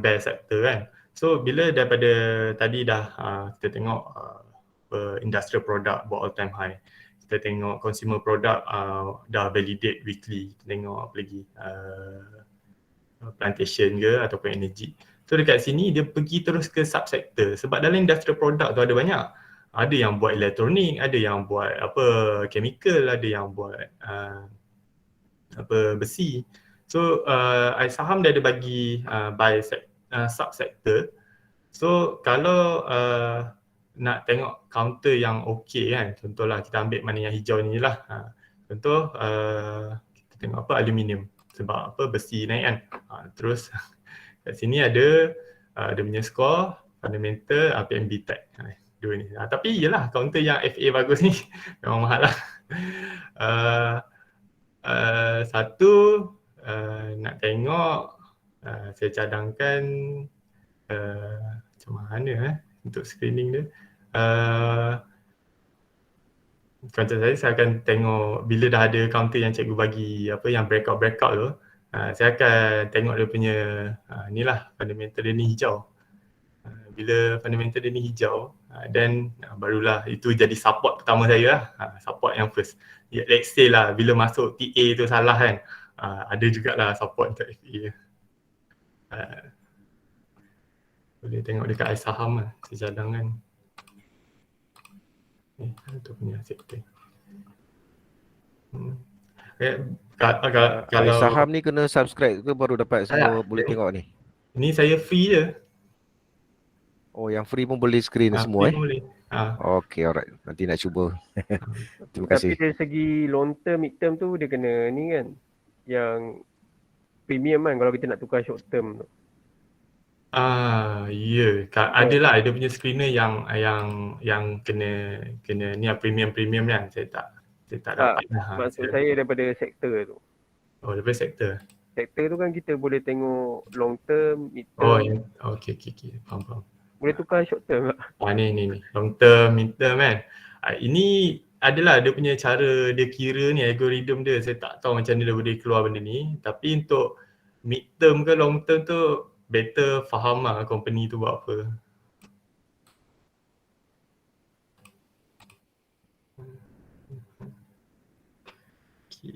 bear sector kan. So bila daripada tadi dah kita tengok industrial product buat all time high, kita tengok consumer product dah validate weekly, kita tengok apa lagi, plantation ke ataupun energy. So dekat sini dia pergi terus ke subsektor sebab dalam industrial product tu ada banyak. Ada yang buat elektronik, ada yang buat chemical, ada yang buat besi. So iSaham dia ada bagi by subsektor. So kalau nak tengok counter yang okey kan, contohlah kita ambil mana yang hijau ni lah. Contoh kita tengok aluminium sebab besi naik kan. Terus kat sini ada dia punya score, fundamental, PMB tag. Dua ni. Tapi yelah counter yang FA bagus ni memang mahal lah. Satu nak tengok saya cadangkan macam mana untuk screening dia. Contoh saya akan tengok bila dah ada counter yang cikgu bagi yang breakout tu, saya akan tengok dia punya ni lah fundamental dia ni hijau. Bila fundamental dia ni hijau, then barulah itu jadi support pertama saya lah, support yang first. Let's say lah bila masuk TA tu salah kan, ada jugalah support untuk FA. Boleh tengok dekat iSaham lah, saya cadangkan. Itu punya sektor. Kalau iSaham ni kena subscribe ke baru dapat semua boleh tengok ni? Ni saya free je. Oh, yang free pun boleh screen semua boleh. Okay, alright. Nanti nak cuba. Terima kasih. Tapi dari segi long term, mid term tu dia kena ni kan, yang premium kan kalau kita nak tukar short term tu. Adalah dia punya screener yang kena ni premium kan. Saya tak dapat lah. Maksud saya daripada sektor tu. Oh, daripada sektor. sektor tu kan kita boleh tengok long term, mid Oh, term. okey. Faham. Boleh tukar short term tak? Ni. Long term, mid term kan. Ini adalah dia punya cara dia kira ni, algoritma dia. Saya tak tahu macam mana dia boleh keluar benda ni. Tapi untuk mid term ke long term tu better faham lah company tu buat apa. Okay.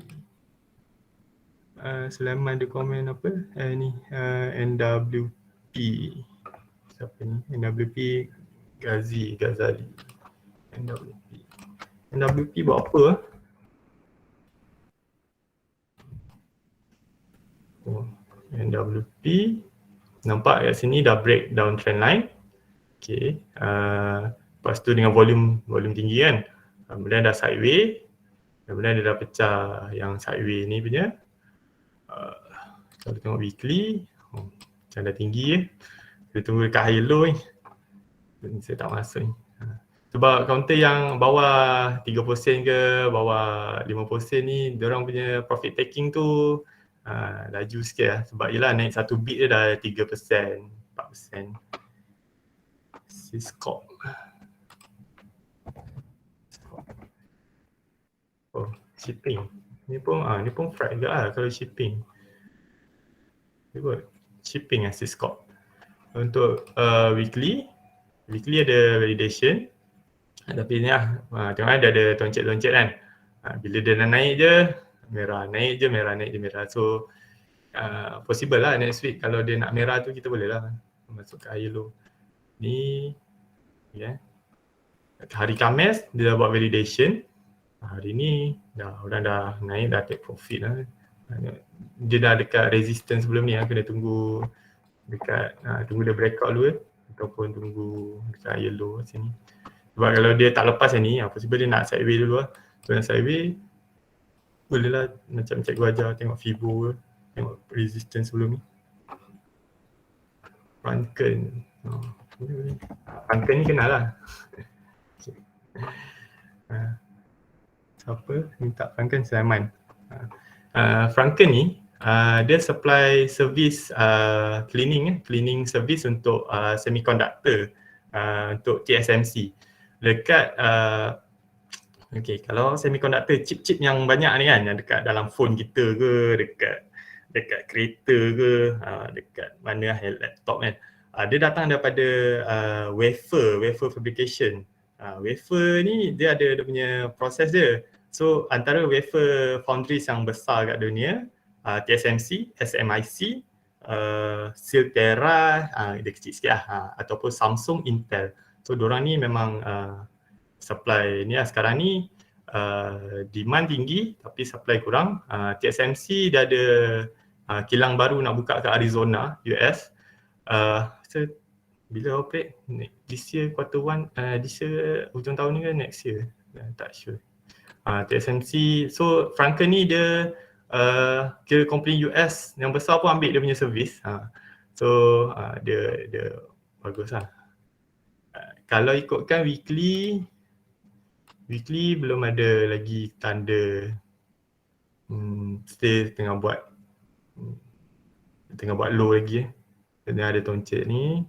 Sulaiman ada komen apa? NWP. Siapa ni? NWP Ghazali. NWP buat apa? Oh, NWP nampak kat sini dah break down trend line. Okay. Lepas tu dengan volume tinggi kan. Kemudian dah sideway. Kemudian dia dah pecah yang sideway ni punya. Kalau tengok weekly, macam dah tinggi Kita tunggu dekat high low ni. Saya tak masuk ni. Sebab counter yang bawah 3% ke bawah 5% ni, diorang punya profit taking tu laju sikit lah. Sebab yelah naik satu bit dia dah 3%, 4%. Syscorp. Oh, shipping. Ni pun fried juga lah kalau shipping. Dia buat shipping lah Syscorp. Untuk weekly ada validation. Tapi ni lah, tengok dia ada toncet-toncet kan. Bila dia dah naik je, merah. Naik je, merah. So, possible lah next week. Kalau dia nak merah tu, kita boleh lah masuk ke high low. Ni, hari Khamis, dia dah buat validation. Hari ni, orang dah naik, dah take profit lah. Dia dah dekat resistance sebelum ni, kena tunggu dekat, tunggu dia breakout dulu ataupun tunggu dekat high low sini. Sebab kalau dia tak lepas yang ni, possible dia nak sideway dulu lah. So nak sideway, boleh lah macam cikgu ajar tengok Fibo ke, tengok resistance sebelum ni. Franken. Franken ni kenal lah. Siapa minta Franken? Sulaiman. Franken ni, dia supply service cleaning service untuk semiconductor, untuk TSMC. Dekat kalau semiconductor chip-chip yang banyak ni kan, yang dekat dalam phone kita ke, dekat kereta ke, dekat mana laptop kan, dia datang daripada wafer fabrication. Wafer ni dia ada dia punya proses dia. So antara wafer foundries yang besar kat dunia, TSMC, SMIC, Silterra, dia kecil sikit lah, ataupun Samsung, Intel. So diorang ni memang supply ni lah. Sekarang ni demand tinggi tapi supply kurang. TSMC dia ada kilang baru nak buka kat Arizona, US. So bila operate? This year quarter 1, this year hujung tahun ni ke next year? Tak sure. TSMC, so Franken ni dia kira company US yang besar pun ambil dia punya service. So dia bagus lah. Kalau ikutkan weekly belum ada lagi tanda, still tengah buat low lagi. Dia ada toncet ni,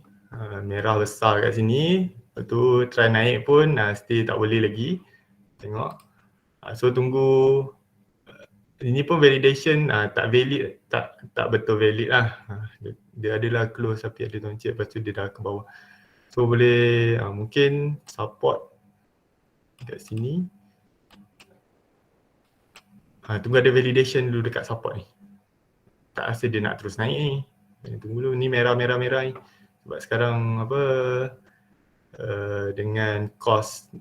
merah besar kat sini, lepas tu try naik pun still tak boleh lagi. Tengok. So tunggu, ini pun validation tak valid, tak betul valid lah. Dia adalah close tapi ada toncet, lepas tu dia dah ke bawah. So boleh mungkin support dekat sini. Tunggu ada validation dulu dekat support ni. Tak rasa dia nak terus naik ni. Tunggu dulu, ni merah ni. Sebab sekarang dengan cost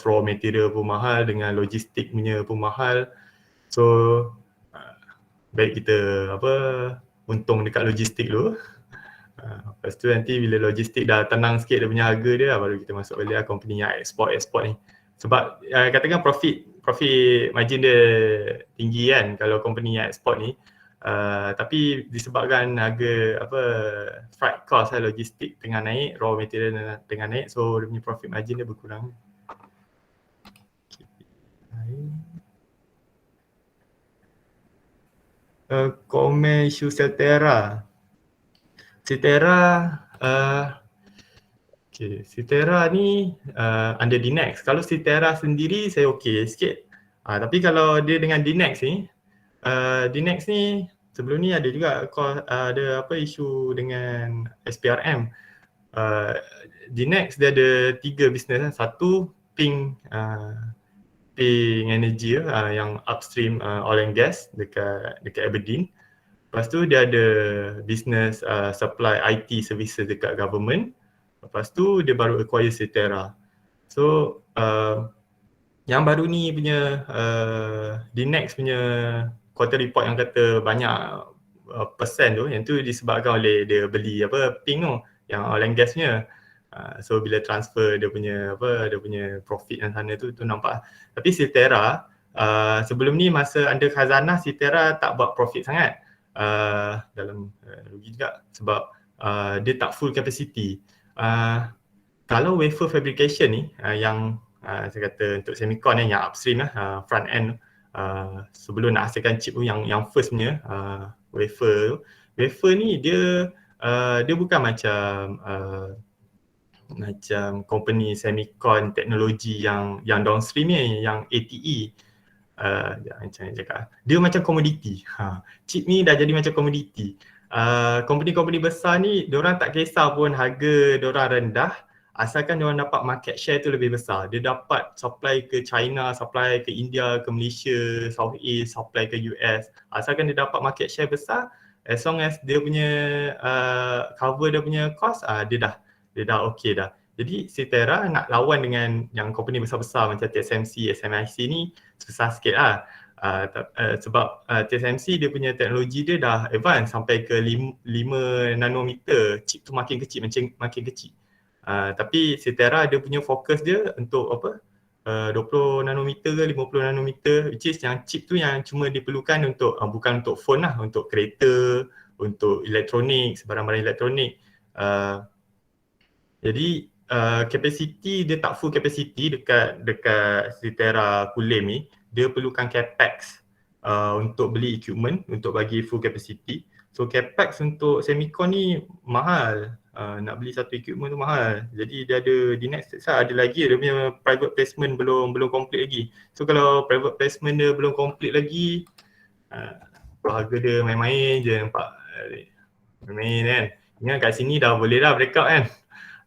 raw material pun mahal, dengan logistik punya pun mahal. So baik kita untung dekat logistik dulu. Lepas tu nanti bila logistik dah tenang sikit dia punya harga dia, baru kita masuk balik company yang export ni. Sebab katakan profit margin dia tinggi kan kalau company yang export ni. Tapi disebabkan harga freight cost logistik tengah naik, raw material tengah naik, so dia punya profit margin dia berkurang. komen isu Cetera. Cetera ni under Dinex. Kalau Cetera sendiri saya okey sikit. Tapi kalau dia dengan Dinex ni, Dinex ni sebelum ni ada juga ada apa isu dengan SPRM. Dinex dia ada 3 bisnes. Satu Ping Energy yang upstream oil and gas dekat Aberdeen. Lepas tu dia ada bisnes supply IT services dekat government. Lepas tu dia baru acquire Cetera. So yang baru ni punya Dinex punya quarter report yang kata banyak persen tu, yang tu disebabkan oleh dia beli Ping tu, yang oil and gas punya. So bila transfer dia punya profit yang sana tu nampak. Tapi Cetera sebelum ni masa under khazanah Cetera tak buat profit sangat. Dalam rugi juga sebab dia tak full capacity. Kalau wafer fabrication ni yang saya kata untuk semicon yang upstream front end sebelum nak hasilkan chip tu yang first punya wafer ni dia bukan macam company semicon teknologi yang downstream ni, yang ATE. Macam ni cakap, dia macam komoditi. Chip ni dah jadi macam komoditi. Company-company besar ni diorang tak kisah pun harga diorang rendah, asalkan diorang dapat market share tu lebih besar. Dia dapat supply ke China, supply ke India, ke Malaysia, South East, supply ke US. Asalkan dia dapat market share besar, as long as dia punya cover dia punya cost, dia dah okey dah. Jadi Cetera nak lawan dengan yang company besar-besar macam TSMC, SMIC ni susah sikit lah. Sebab TSMC dia punya teknologi dia dah advance sampai ke 5 nanometer. Chip tu makin kecil, makin kecil. Tapi Cetera dia punya fokus dia untuk 20 nanometer ke 50 nanometer, which is yang chip tu yang cuma diperlukan untuk bukan untuk phone lah, untuk kereta, untuk elektronik, barang-barang elektronik. Jadi capacity dia tak full capacity dekat Cetera Kulim ni. Dia perlukan capex untuk beli equipment untuk bagi full capacity. So capex untuk semicon ni mahal. Nak beli satu equipment tu mahal. Jadi dia ada di next ada lagi dia punya private placement belum complete lagi. So kalau private placement dia belum complete lagi, harga dia main-main je nampak. Main-main kan. Ingat kat sini dah boleh dah breakout kan.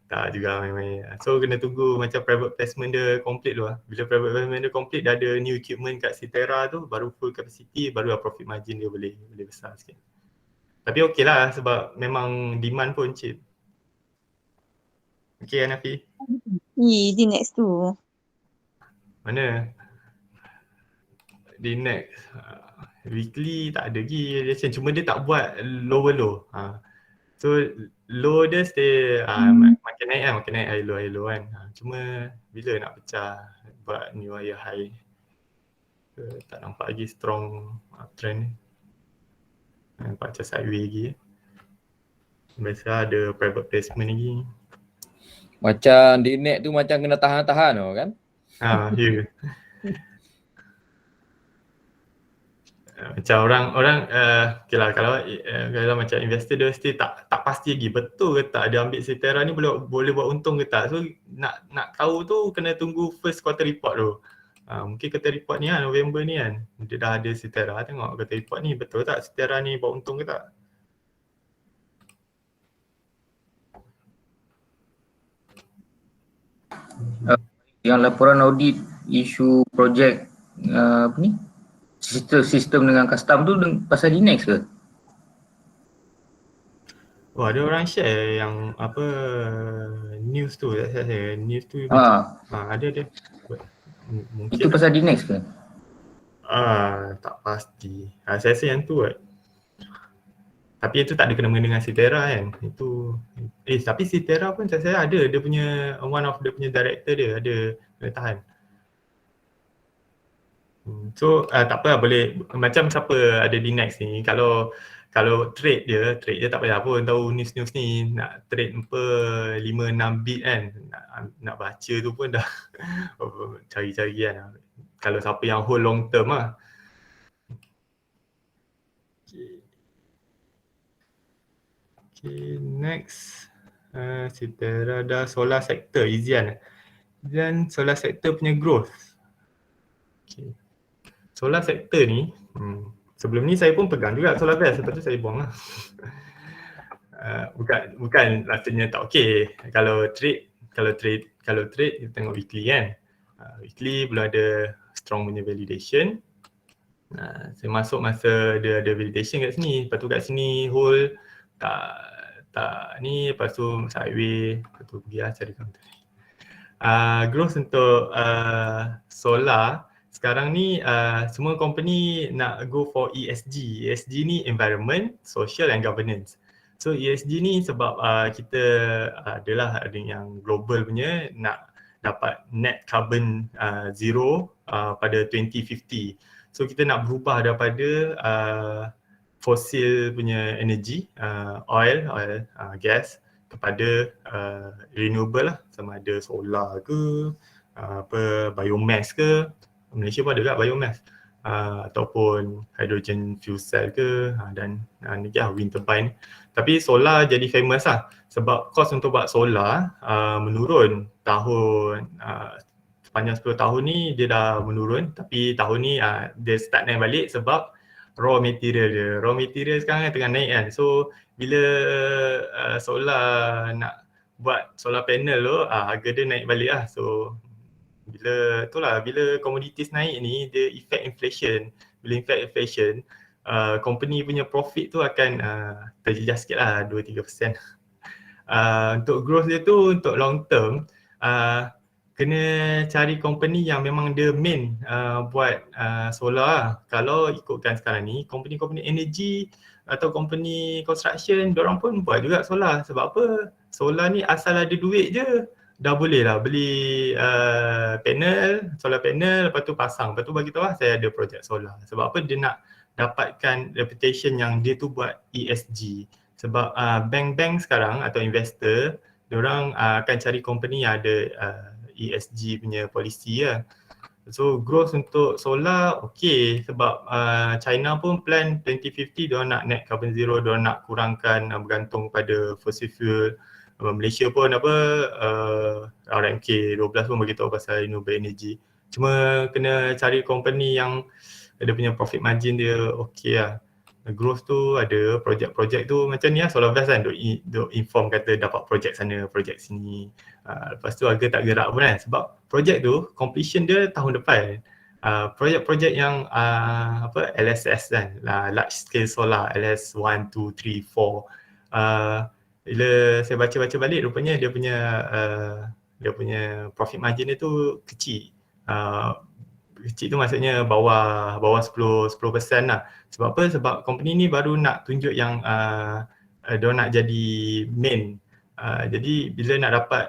Tak juga main-main. So kena tunggu macam private placement dia complete dulu lah. Bila private placement dia complete, dah ada new equipment kat Cetera tu, baru full capacity, baru profit margin dia boleh besar sikit. Tapi okey lah sebab memang demand pun cheap. Okey Hanafi? Di next tu. Mana? Di next. Weekly tak ada lagi. Cuma dia tak buat low. So low dia stay makin naik high low kan. Cuma bila nak pecah buat new high tak nampak lagi strong uptrend ni. Nampak macam sideways lagi. Biasa ada private placement lagi. Macam di net tu macam kena tahan-tahan tu kan? Ya. Macam orang okay lah, kalau macam investor dia mesti tak pasti lagi betul ke tak dia ambil Cetera ni boleh buat untung ke tak. So nak tahu tu kena tunggu first quarter report tu. Mungkin quarter report ni November ni kan dia dah ada Cetera, tengok quarter report ni betul tak Cetera ni buat untung ke tak. Yang laporan audit isu projek apa ni? Sistem dengan custom tu pasal Dinex ke? Ada orang share yang news tu news tu ada mungkin itu pasal Dinex ke? Tak pasti. Saya rasa yang tu tapi itu tak ada kena-mengena dengan Cetera kan. Itu tapi Cetera pun saya ada dia punya one of dia punya director dia ada kena tahan. So tak apa boleh macam siapa ada di next ni kalau trade dia tak payah pun tahu news ni nak trade 5-6 bit kan nak baca tu pun dah cari-cari kan. Kalau siapa yang hold long term lah. Okay, next. Kita ada solar sector, Izian. Dan solar sector punya growth. Okay. Solar sector ni, sebelum ni saya pun pegang juga solar base, lepas tu saya buang lah. Bukan rasanya tak okey. Kalau trade kita tengok weekly kan. Weekly belum ada strong punya validation. Saya masuk masa dia ada validation kat sini, lepas tu kat sini hold tak ni, lepas tu sideways, lepas tu pergi lah cari counter. Growth untuk solar sekarang ni semua company nak go for ESG. ESG ni environment, social and governance. So ESG ni sebab kita adalah ada yang global punya nak dapat net carbon zero pada 2050. So kita nak berubah daripada fosil punya energy, oil, gas kepada renewable lah, sama ada solar ke, biomass ke. Malaysia pun ada juga biomass, ataupun hydrogen fuel cell ke, dan ni lah wind turbine. Tapi solar jadi famous lah sebab kos untuk buat solar menurun sepanjang 10 tahun ni dia dah menurun, tapi tahun ni dia start naik balik sebab raw material dia. Raw material sekarang tengah naik kan. So bila solar nak buat solar panel tu, harga dia naik balik lah. So bila commodities naik ni, dia effect inflation. Bila effect inflation, company punya profit tu akan terjejas sikit lah, 2-3%. Untuk growth dia tu, untuk long term, kena cari company yang memang dia main buat solar lah. Kalau ikutkan sekarang ni, company energy atau company construction, diorang pun buat juga solar. Sebab apa? Solar ni asal ada duit je, dah boleh lah beli solar panel, lepas tu pasang. Lepas tu bagi tahu lah saya ada projek solar. Sebab apa? Dia nak dapatkan reputation yang dia tu buat ESG. Sebab bank-bank sekarang atau investor, diorang akan cari company yang ada ESG punya policy lah. So growth untuk solar okey sebab China pun plan 2050 diorang nak net carbon zero, diorang nak kurangkan bergantung pada fossil fuel. Malaysia pun RMK 12 pun beritahu pasal renewable energy. Cuma kena cari company yang dia punya profit margin dia okey lah. Growth tu ada, projek-projek tu macam ni lah, Solar Vest kan duk inform kata dapat projek sana, projek sini. Lepas tu harga tak gerak pun kan sebab projek tu completion dia tahun depan. Projek-projek yang LSS kan, large scale solar, LS 1, 2, 3, 4. Bila saya baca-baca balik rupanya dia punya profit margin dia tu kecil. Kecil tu maksudnya bawah 10% lah. Sebab apa? Sebab company ni baru nak tunjuk yang dia nak jadi main. Jadi bila nak dapat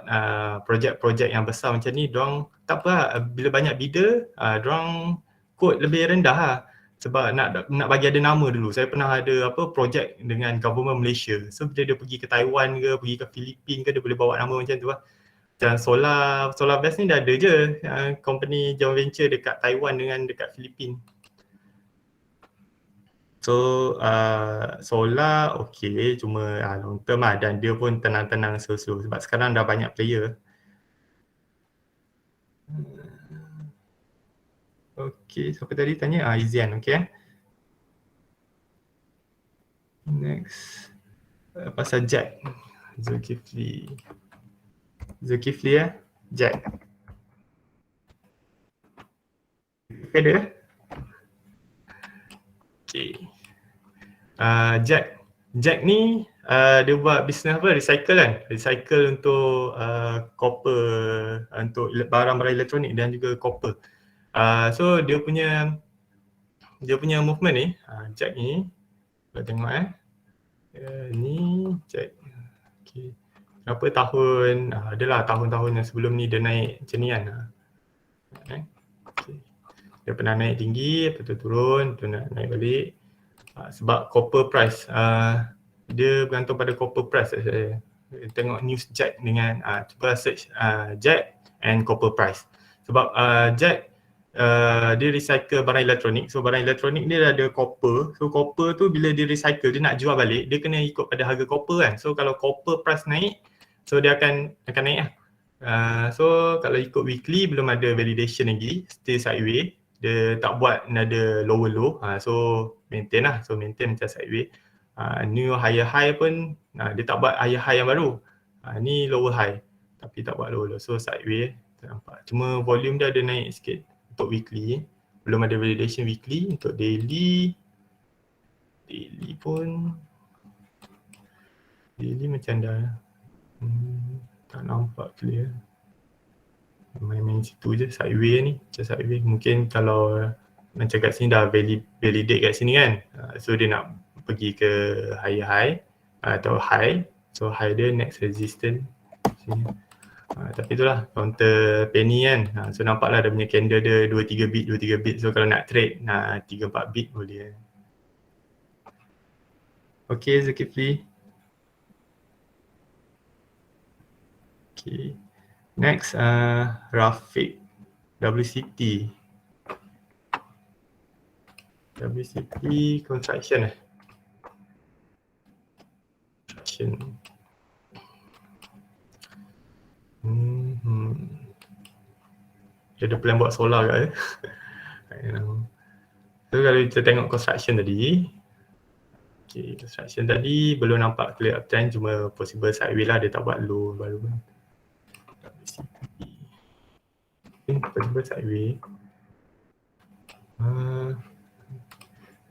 projek-projek yang besar macam ni, diorang tak apa lah, bila banyak bidder, diorang quote lebih rendah lah. Sebab nak bagi ada nama dulu. Saya pernah ada projek dengan government Malaysia. So bila dia pergi ke Taiwan ke, pergi ke Filipina ke, dia boleh bawa nama macam tu lah. Dan Solar Vest ni dah ada je company joint venture dekat Taiwan dengan dekat Filipina. So solar okey, cuma long term lah dan dia pun tenang-tenang slow-slow sebab sekarang dah banyak player. Okey, siapa tadi tanya? Izian, okey. Next. Pasal Jack. Zulkifli Jack. Ada? Okay. Jack ni dia buat bisnes apa? Recycle kan? Recycle untuk copper, untuk barang-barang elektronik dan juga copper. So dia punya movement ni, Jack ni, kita tengok ni Jack. Okay. Berapa tahun, adalah tahun-tahun yang sebelum ni dia naik macam ni kan. Okay. Dia pernah naik tinggi, lepas tu turun, tu naik balik. Sebab copper price, dia bergantung pada copper price. Tengok news Jack dengan, cuba search Jack and copper price. Sebab Jack dia recycle barang elektronik. So barang elektronik ni dia ada copper. So copper tu bila dia recycle, dia nak jual balik, dia kena ikut pada harga copper kan. So kalau copper price naik, so dia akan naik lah. So kalau ikut weekly belum ada validation lagi, still sideway. Dia tak buat another lower low. So maintain lah. So maintain macam sideway. New higher high pun dia tak buat higher high yang baru. Ni lower high tapi tak buat lower low. So sideway tak nampak. Cuma volume dia ada naik sikit untuk weekly. Belum ada validation weekly. Untuk daily pun daily macam dah tak nampak clear. Main-main situ je sideway ni. Macam sideway mungkin kalau macam kat sini dah validate kat sini kan. So dia nak pergi ke higher high atau high. So high dia next resistance sini. Tapi itulah counter penny kan. So nampaklah dia punya candle dia 2-3 bit. So kalau nak trade 3-4 bit boleh. Okay Zulkifli. Okay. Next Rafiq. WCT construction Dia ada plan buat solar ke? So kalau kita tengok construction tadi, construction tadi belum nampak clear uptrend, cuma possible sideway lah, dia tak buat low baru pun. Possible sideway.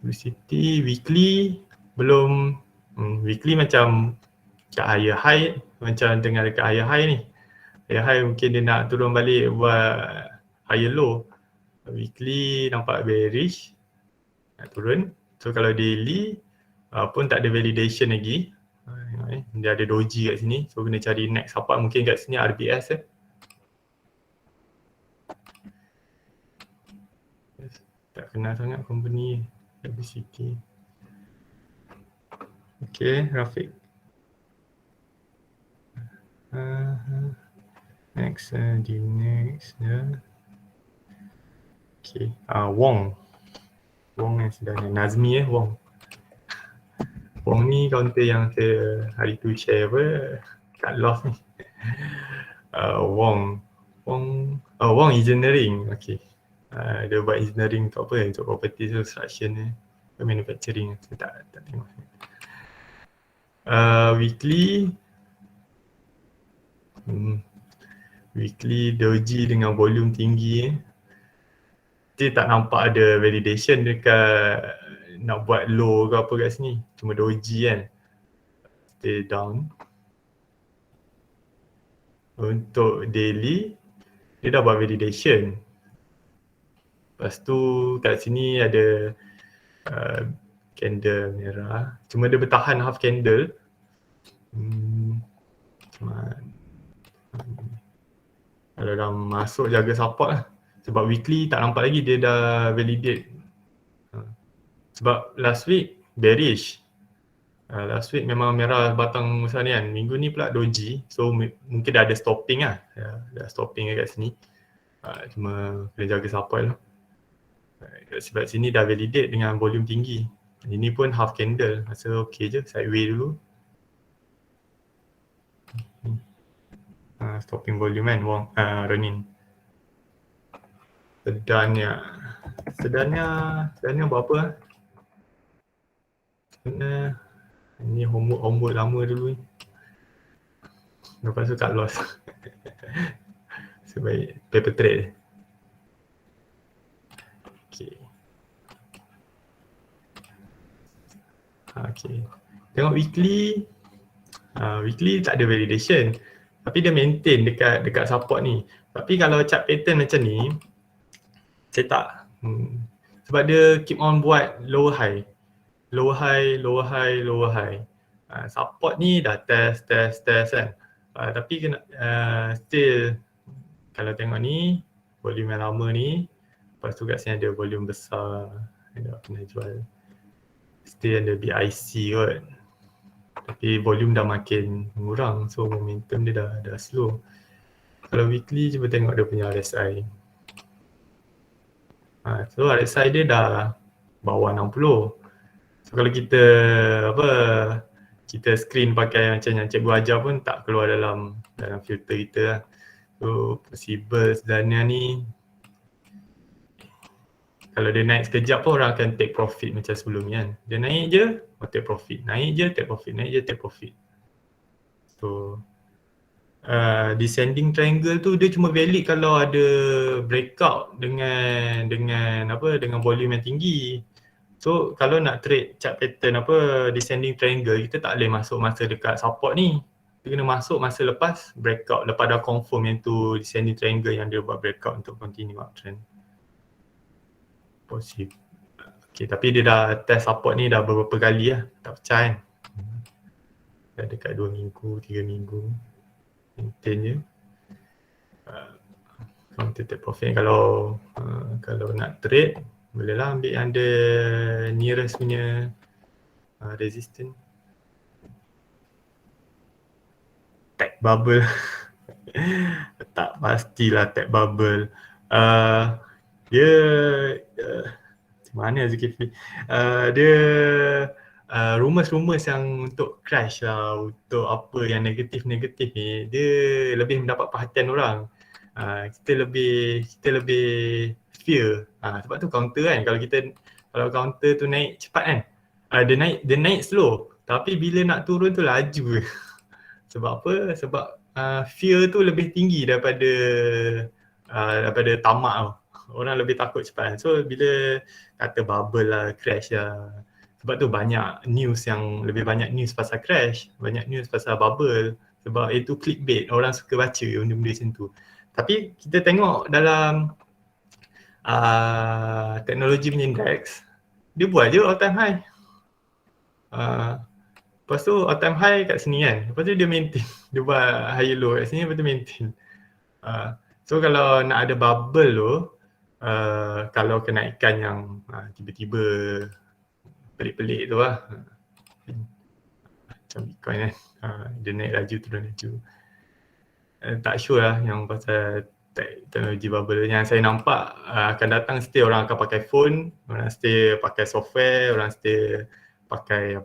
WCT weekly belum, weekly macam kat higher high, macam tengah dekat higher high ni. Higher high mungkin dia nak turun balik buat higher low. Weekly nampak bearish, nak turun. So kalau daily pun tak ada validation lagi. Dia ada doji kat sini. So kena cari next support mungkin kat sini RBS Tak kenal sangat company WCT. Okay, Rafiq. Next, di next ya. Okay, Wong yang sebenarnya Nazmi Wong ni counter yang saya hari tu share kat loss ni. Wong engineering. Okay, dia buat engineering untuk apa, untuk property construction ni, manufacturing. Saya tak tengok. Weekly doji dengan volume tinggi dia tak nampak ada validation dekat nak buat low ke apa kat sini. Cuma doji kan. Stay down. Untuk daily dia dah buat validation. Lepas tu kat sini ada candle merah. Cuma dia bertahan half candle. Kalau dah masuk jaga support lah. Sebab weekly tak nampak lagi dia dah validate. Sebab last week bearish. Last week memang merah batang besar ni kan. Minggu ni pula doji. So mungkin dah ada stopping lah. Dah stopping kat sini. Cuma kena jaga support lah. Sebab sini dah validate dengan volume tinggi. Ini pun half candle. Rasa okay je. Sideway dulu. Stopping volume kan Ronin. Sedannya buat apa lah? Ini homework lama dulu ni. Lepas tu cut loss. Sebaik paper trade. Okay. Tengok weekly. Weekly tak ada validation. Tapi dia maintain dekat support ni. Tapi kalau chart pattern macam ni, saya tak. Sebab dia keep on buat lower high. Support ni dah test kan. Tapi kena still kalau tengok ni volume yang lama ni, lepas tu kat sini ada volume besar. Dia kena jual. Still ada BIC kot. Tapi volume dah makin mengurang, so momentum dia dah slow. Kalau weekly cuba tengok dia punya RSI. So RSI dia dah bawah 60. So kalau kita kita screen pakai macam yang cikgu ajar pun tak keluar dalam filter kita lah. So possible sebenarnya ni kalau dia naik sekejap pun orang akan take profit macam sebelum ni kan. Dia naik je, take profit. Naik je, take profit. Naik je, take profit. So descending triangle tu dia cuma valid kalau ada breakout dengan volume yang tinggi. So kalau nak trade chart pattern descending triangle, kita tak boleh masuk masa dekat support ni. Dia kena masuk masa lepas breakout, lepas dah confirm yang tu descending triangle yang dia buat breakout untuk continue uptrend. Possible. Okay, tapi dia dah test support ni dah beberapa kali lah, tak percaya kan. Dah dekat 2 minggu, 3 minggu. Maintain je. Counter take profit kalau nak trade, bolehlah ambil yang the nearest punya resistance. Tag bubble. Tak pastilah tag bubble. Dia macam mana Zulkifli? Dia rumours yang untuk crash lah, untuk apa yang negatif-negatif ni, dia lebih mendapat perhatian orang. Kita lebih fear. Sebab tu counter kan, kalau counter tu naik cepat kan, dia naik slow, tapi bila nak turun tu laju. Sebab apa? Sebab fear tu lebih tinggi daripada tamak tau. Orang lebih takut cepat. So bila kata bubble lah, crash lah, sebab tu lebih banyak news pasal crash, banyak news pasal bubble. Sebab itu clickbait, orang suka baca benda-benda macam tu. Tapi kita tengok dalam teknologi punya index, dia buat je all time high. Lepas tu all time high kat sini kan, lepas tu dia maintain. Dia buat high low kat sini, lepas tu maintain. So kalau nak ada bubble tu, kalau kenaikan yang tiba-tiba pelik-pelik tu lah, macam Bitcoin kan, dia naik laju, turun laju. Tak sure lah yang pasal teknologi bubble. Yang saya nampak akan datang still orang akan pakai phone, orang still pakai software, orang still pakai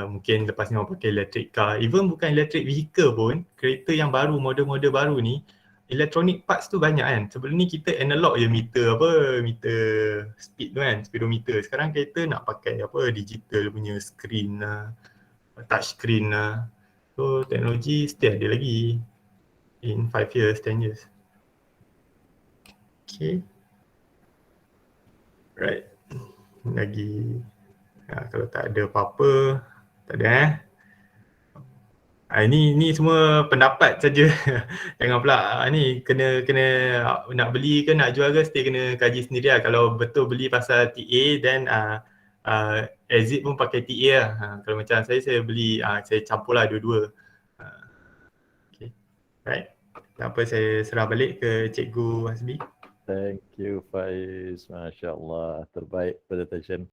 mungkin lepas ni orang pakai electric car. Even bukan electric vehicle pun, kereta yang baru, model-model baru ni, electronic parts tu banyak kan. Sebelum ni kita analog je meter speed tu kan, speedometer. Sekarang kereta nak pakai digital punya screen lah, touch screen lah. So teknologi still ada lagi in 5 years, 10 years. Okay. Right. Lagi kalau tak ada apa-apa, tak ada Ini semua pendapat saja. Jangan pula ni kena nak beli ke nak jual ke, mesti kena kaji sendiri lah. Kalau betul beli pasal TA, then exit pun pakai TA lah. Kalau macam saya beli, saya campur lah dua-dua. Okay. Right. Apa saya serah balik ke Cikgu Hasbi. Thank you Faiz, Masya Allah, terbaik presentation.